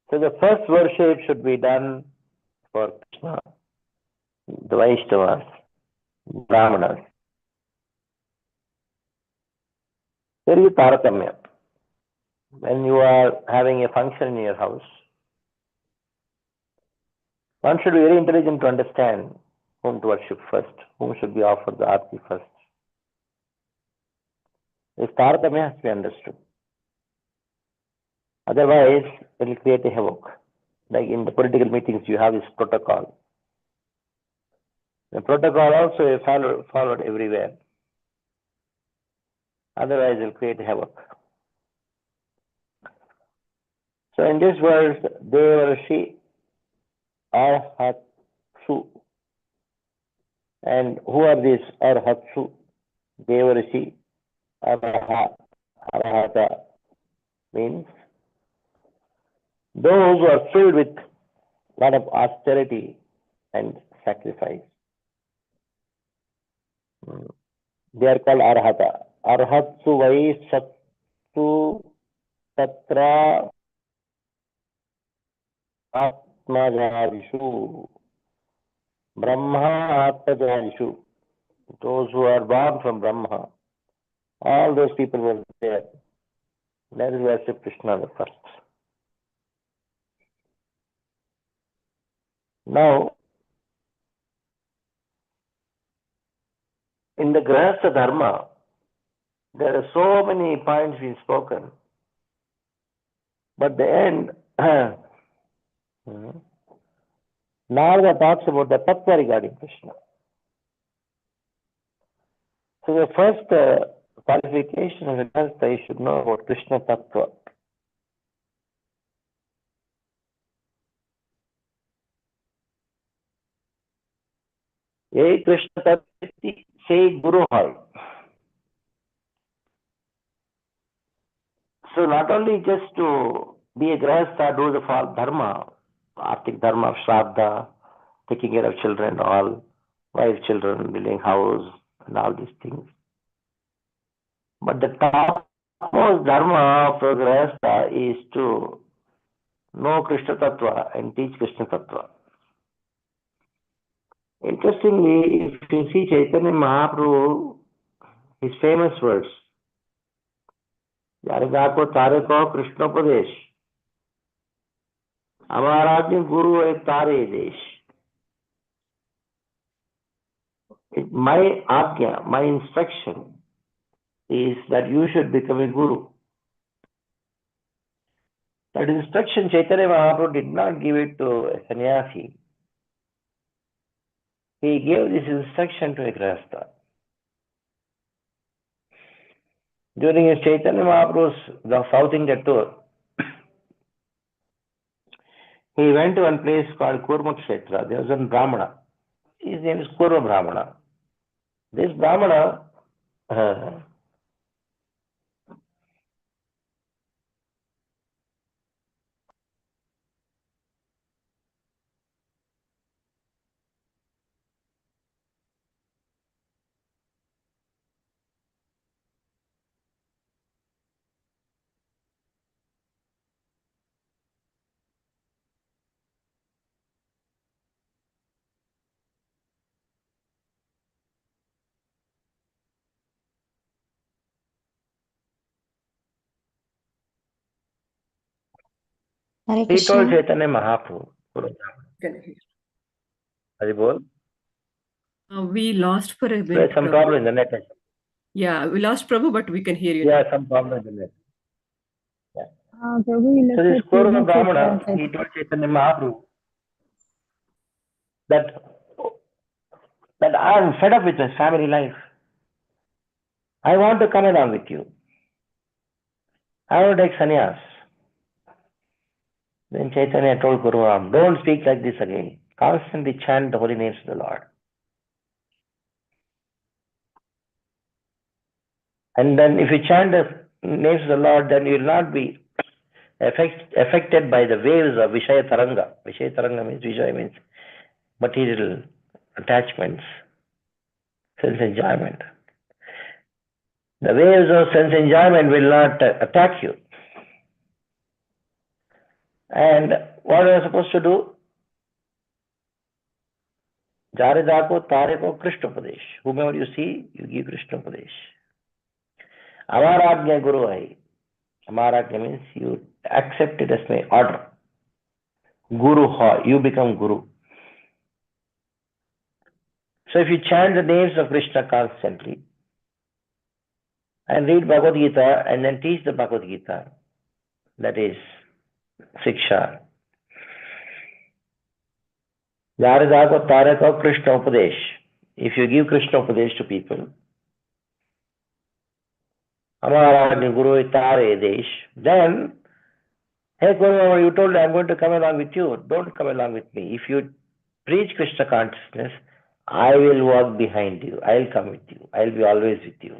So the first worship should be done for Krishna, the Vaishnavas, Brahmanas. There is a Taratamya. When you are having a function in your house, one should be very intelligent to understand whom to worship first, whom should be offered the arti first. This Taratamya has to be understood. Otherwise, it will create a havoc. Like in the political meetings, you have this protocol. The protocol also is followed everywhere. Otherwise, it will create a havoc. So in this verse, Devarshi Arhatsu. And who are these Arhatsu? Devarshi Arhata means those who are filled with a lot of austerity and sacrifice. They are called Arhata. Arhatsu vai sattu tatra atmajarishu Brahma atmajarishu. Those who are born from Brahma, all those people were there. That is worship Krishna the first. Now, in the Grahastha Dharma, there are so many points being spoken. But the end, Narada talks about the tattva regarding Krishna. So the first qualification of a Grahastha, you should know about Krishna tattva. Ye Krishna tattva say Guru Hall. So not only just to be a Grahastha, do the dharma, Artik dharma, Shraddha, taking care of children, all, wife, children, building house, and all these things. But the topmost dharma of a Grahastha is to know Krishna Tattva and teach Krishna Tattva. Interestingly, if you see Chaitanya Mahaprabhu, his famous words, Yarigako Tareko Krishnopadesh, Amarajya Guru ek Tare Desh. My Ajna, my instruction is that you should become a Guru. That instruction Chaitanya Mahaprabhu did not give it to a sannyasi. He gave this instruction to a grahastha. During his Chaitanya Mahaprabhu's South India tour, he went to one place called Kurma Kshetra. There was a Brahmana. His name is Kurma Brahmana. This Brahmana Hare he told Krishna. Chaitanya Mahaprabhu, Can I hear? Haribol, We lost for a there's minute, some Prabhu. problem in the net. Yeah, we lost Prabhu, but we can hear you Yeah, now. some problem in the net. Yeah. Prabhu, we So left this a few Kurma minutes with Brahmana, he translation. told Chaitanya Mahaprabhu that I am fed up with my family life. I want to come along with you. I want to take sannyas. Then Chaitanya told Guru Ram, don't speak like this again. Constantly chant the holy names of the Lord. And then if you chant the names of the Lord, then you will not be affected by the waves of Vishaya Taranga. Vishaya Taranga means, Vishaya means material attachments, sense enjoyment. The waves of sense enjoyment will not attack you. And what are you supposed to do? Jaridako, Tareko, Krishna Pradesh. Whomever you see, you give Krishna Pradesh. Amaragya Guru Hai. Amaragya means you accept it as my order. Guru Hai, you become Guru. So if you chant the names of Krishna constantly and read Bhagavad Gita and then teach the Bhagavad Gita, that is Siksha. Jaridako, Tareko, Krishna Upadesh. If you give Krishna Upadesh to people, Amaragya Guru Tare Desh, then hey, Guru, you told me I'm going to come along with you. Don't come along with me. If you preach Krishna consciousness, I will walk behind you. I'll come with you. I'll be always with you.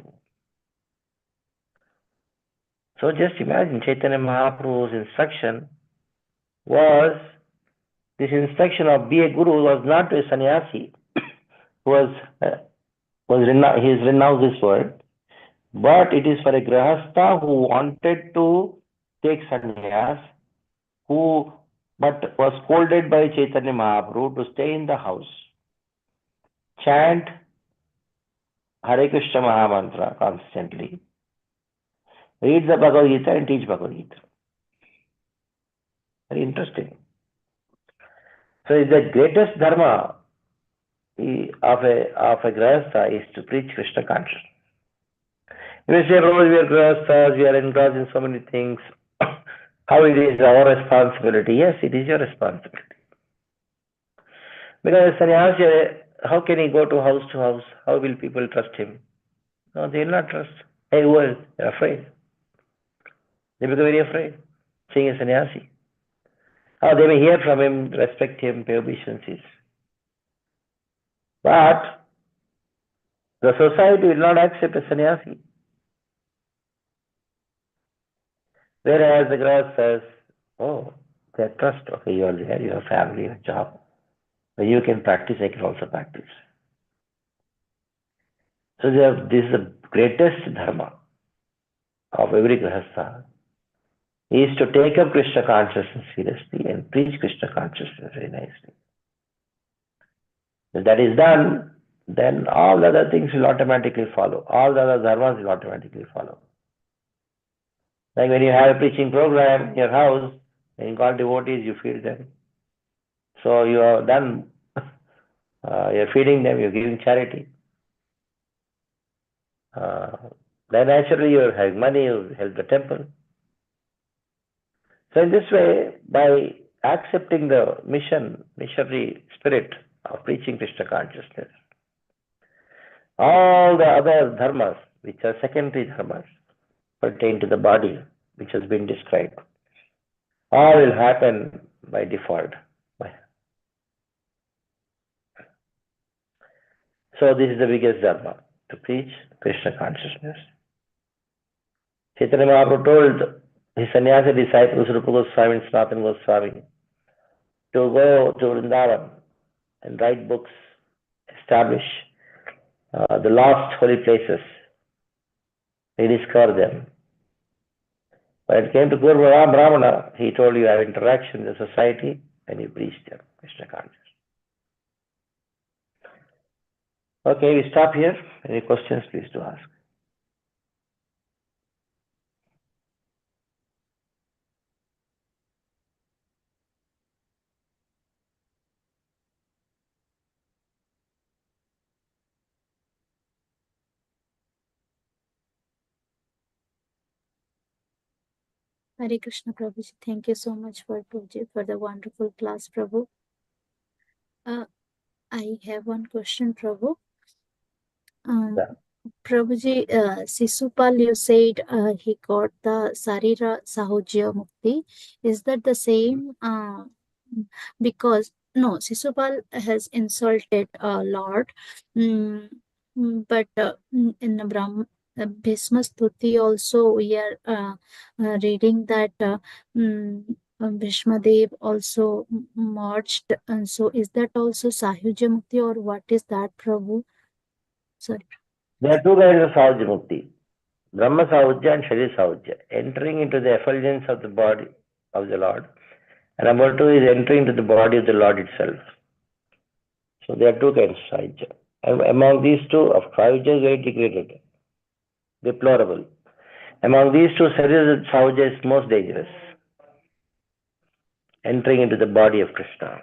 So just imagine Chaitanya Mahaprabhu's instruction was, this instruction of be a guru was not to a sannyasi who he has renounced this world, but it is for a grahastha who wanted to take sannyas, but was scolded by Chaitanya Mahaprabhu to stay in the house, chant Hare Krishna Mahamantra constantly, read the Bhagavad Gita and teach Bhagavad Gita. Very interesting. So the greatest dharma of a grahastha is to preach Krishna consciousness. You may say, Rose, we are grahasthas, we are engrossed in so many things. How it is our responsibility? Yes, it is your responsibility. Because sannyasi, how can he go to house? How will people trust him? No, they will not trust. Hey, who they're afraid. They become very afraid, seeing a sannyasi. They may hear from him, respect him, pay obeisances. But the society will not accept a sannyasi. Whereas the grass says, oh, they trust. Okay, you are there, you have family, you have job. When you can practice, I can also practice. So this is the greatest dharma of every grahastha, is to take up Krishna consciousness seriously and preach Krishna consciousness very nicely. If that is done, then all the other things will automatically follow. All the other dharmas will automatically follow. Like when you have a preaching program in your house, when you call devotees, you feed them. So you are done. You're feeding them, you're giving charity. Then naturally you're having money, you help the temple. So in this way, by accepting the missionary spirit of preaching Krishna consciousness, all the other dharmas, which are secondary dharmas, pertain to the body, which has been described, all will happen by default. So this is the biggest dharma, to preach Krishna consciousness. Chaitanya Mahaprabhu told his sannyasi disciples, Rupa Goswami and Sanatana Goswami, to go to Vrindavan and write books, establish the lost holy places, rediscover them. When it came to Guru Brahmana, he told you have interaction in the society and you preach them Krishna consciousness. Okay, we stop here. Any questions, please do ask. Hare Krishna Prabhuji. Thank you so much for Prabhuji for the wonderful class, Prabhu. I have one question, Prabhu. Yeah. Prabhuji, Sisupal, you said he got the Sarira Sahuja Mukti. Is that the same? Because no, Sisupal has insulted Lord, but in the Bhisma Stuti also we are reading that Bhishma Dev also merged. And so is that also Sahuja Mukti or what is that, Prabhu? Sorry. There are two kinds of Sahuja Mukti, Brahma Sahuja and Sharira Sahuja, entering into the effulgence of the body of the Lord. And number two is entering into the body of the Lord itself. So there are two kinds of Sahuja. And among these two, of Sahuja is very degraded, deplorable. Among these two, Sharira Sahuja is most dangerous, entering into the body of Krishna.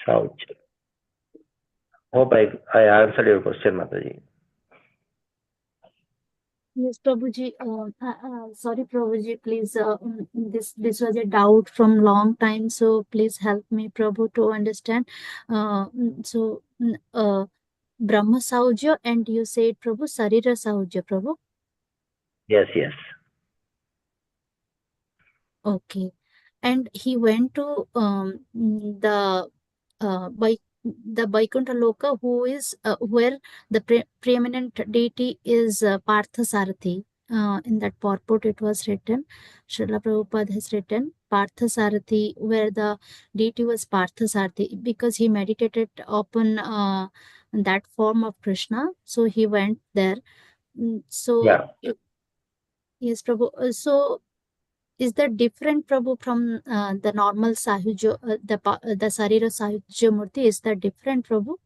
Sahuja. Hope I answered your question, Mataji. Yes, Prabhuji. Sorry, Prabhuji. Please, this was a doubt from long time. So please help me, Prabhu, to understand. Brahma Sahuja, and you said, Prabhu, Sarira Sahuja, Prabhu. Yes, yes. Okay, and he went to the Vaikuntha Loka, who is where the preeminent deity is Parthasarathi. In that purport, it was written, Srila Prabhupada has written Parthasarathi, where the deity was Parthasarathi, because he meditated upon that form of Krishna. So he went there. Yeah. Yes, Prabhu. So is that different, Prabhu, from the normal Sahuja, the Sarira Sahuja Murti? Is that different, Prabhu?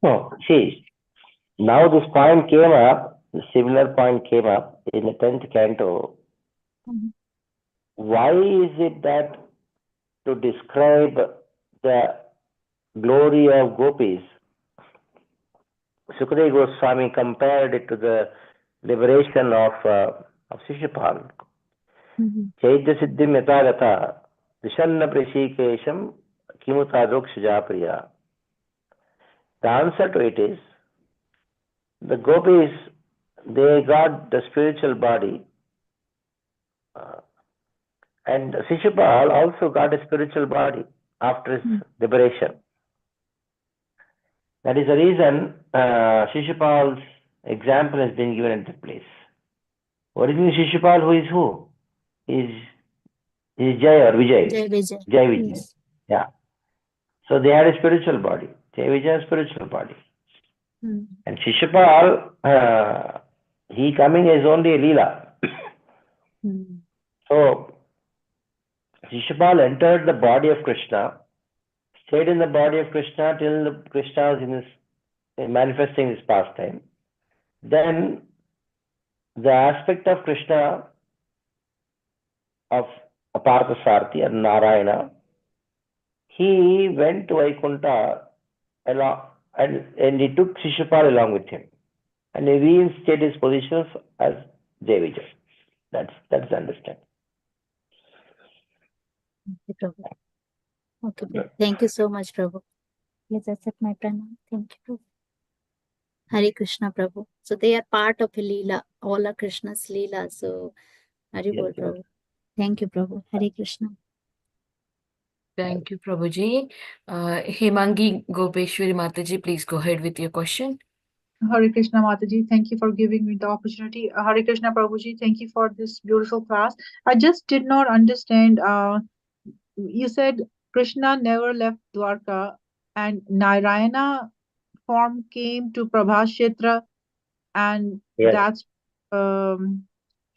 No, see, now this point came up, the similar point came up in the 10th canto. Mm-hmm. Why is it that to describe the glory of gopis, Sukadeva Goswami compared it to the liberation of Shishupal? Chaitya Siddhim Yatagata Dishanna Prashikesham Kimuta Dokshaja Priya. The answer to it is, the gopis, they got the spiritual body, and Shishupal also got a spiritual body after his liberation. That is the reason Shishupal's example has been given at that place. Originally Shishupal, who is who? Is Jai or Vijay? Jai Vijay. Yes. Yeah. So they had a spiritual body. Jai Vijay, a spiritual body. And Shishupal, he coming is only a Leela. So Shishupal entered the body of Krishna, stayed in the body of Krishna till Krishna was in his manifesting his pastime. Then the aspect of Krishna, of Parthasarathi and Narayana, he went to Vaikuntha along, and he took Shishupal along with him, and he reinstated his positions as Devija. That's the understanding. Okay, Prabhu. Okay, Prabhu. Thank you so much, Prabhu. Please accept my pranam. Thank you, Prabhu. Hare Krishna, Prabhu. So they are part of a Leela. All are Krishna's Leela. So Hare Bol, Yes, Prabhu. Thank you, Prabhu. Hare Krishna. Thank you, Prabhuji. Hemangi Gopeshwari Mataji, please go ahead with your question. Hare Krishna Mataji, thank you for giving me the opportunity. Hare Krishna Prabhuji, thank you for this beautiful class. I just did not understand. You said Krishna never left Dwarka and Narayana form came to Prabhashetra, and Yes. that's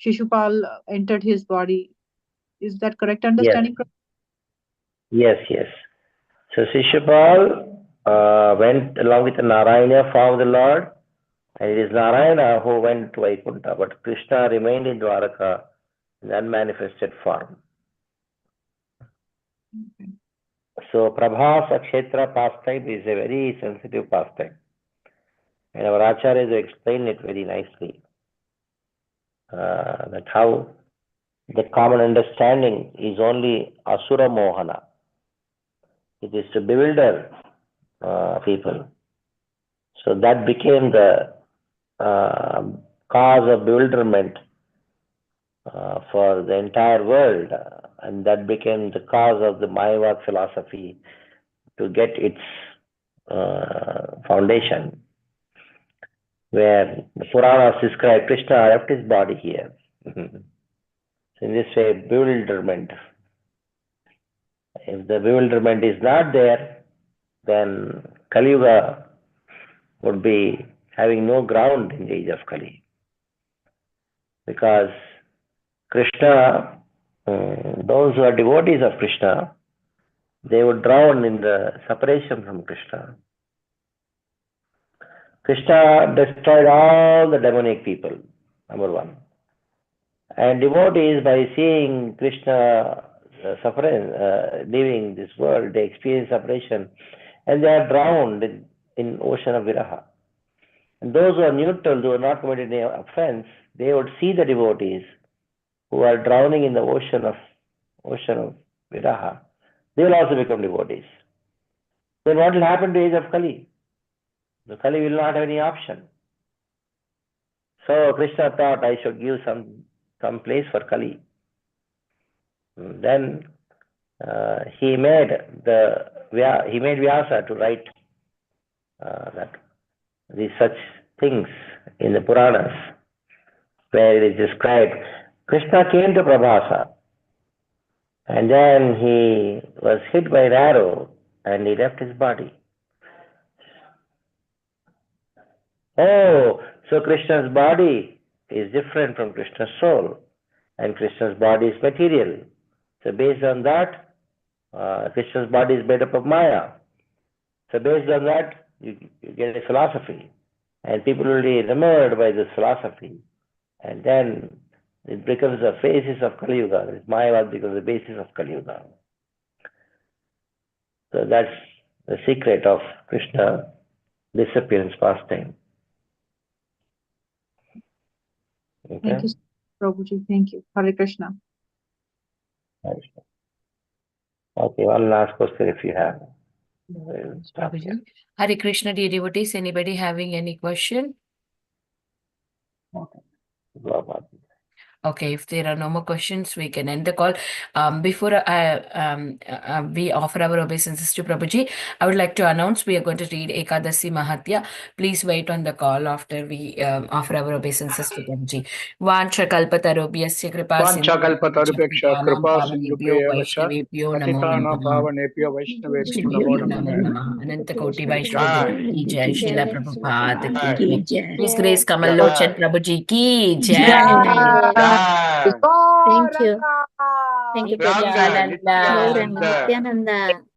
Shishupal entered his body. Is that correct understanding? Yes. So Shishupal went along with the Narayana form of the Lord, and it is Narayana who went to Vaikuntha, but Krishna remained in Dwaraka in unmanifested form. Okay. So Prabhas Kshetra pastime is a very sensitive pastime, and our acharyas explain it very nicely. That how the common understanding is only asura mohana. It is to bewilder people. So that became the cause of bewilderment for the entire world, and that became the cause of the Mayavad philosophy to get its foundation, where the Puranas describe Krishna left his body here. So in this way, bewilderment. If the bewilderment is not there, then Kali Yuga would be having no ground in the age of Kali. Because Krishna, those who are devotees of Krishna, they would drown in the separation from Krishna. Krishna destroyed all the demonic people, number one. And devotees, by seeing Krishna suffering, leaving this world, they experience separation, and they are drowned in ocean of viraha. And those who are neutral, who are not committed any offense, they would see the devotees who are drowning in the ocean of viraha. They will also become devotees. Then what will happen to the age of Kali? The Kali will not have any option. So Krishna thought, I should give some place for Kali. Then he made Vyasa to write these such things in the Puranas, where it is described Krishna came to Prabhasa, and then he was hit by an arrow and he left his body. Oh, so Krishna's body is different from Krishna's soul, and Krishna's body is material. So based on that, Krishna's body is made up of Maya. So based on that, you get a philosophy, and people will be enamored by this philosophy, and then it becomes the basis of Kali Yuga. Mayavad becomes the basis of Kali Yuga. So that's the secret of Krishna disappearance pastime. Okay? Thank you, Prabhuji. Thank you. Hare Krishna. Okay, one last question if you have. Prabhuji. Hare Krishna, dear devotees. Anybody having any question? Okay. Okay, if there are no more questions, we can end the call. Before we offer our obeisances to Prabhuji, I would like to announce we are going to read Ekadasi Mahathya. Please wait on the call after we offer our obeisances to Prabhuji. Vancha kalpatarubhyasya kripa Vanchakalpatarubhyaksha kripa pavanebhyo sindhubhyeva cha vaishnavebhyo namo patitanam namaha. pavanebhyo vaishnavebhyo Vaishnavebhyo namo namo namaha. namaha. Ananta Koti Jai. Vaishnava ki jai, Srila Prabhupada Jai. ki jai. His Grace Kamal Jai. Lochan Prabhuji ki Jai. jai. Jai. Thank you. Thank you, Prabhuji. Nityananda, Nityananda. Gauranga Nityananda. Nityananda.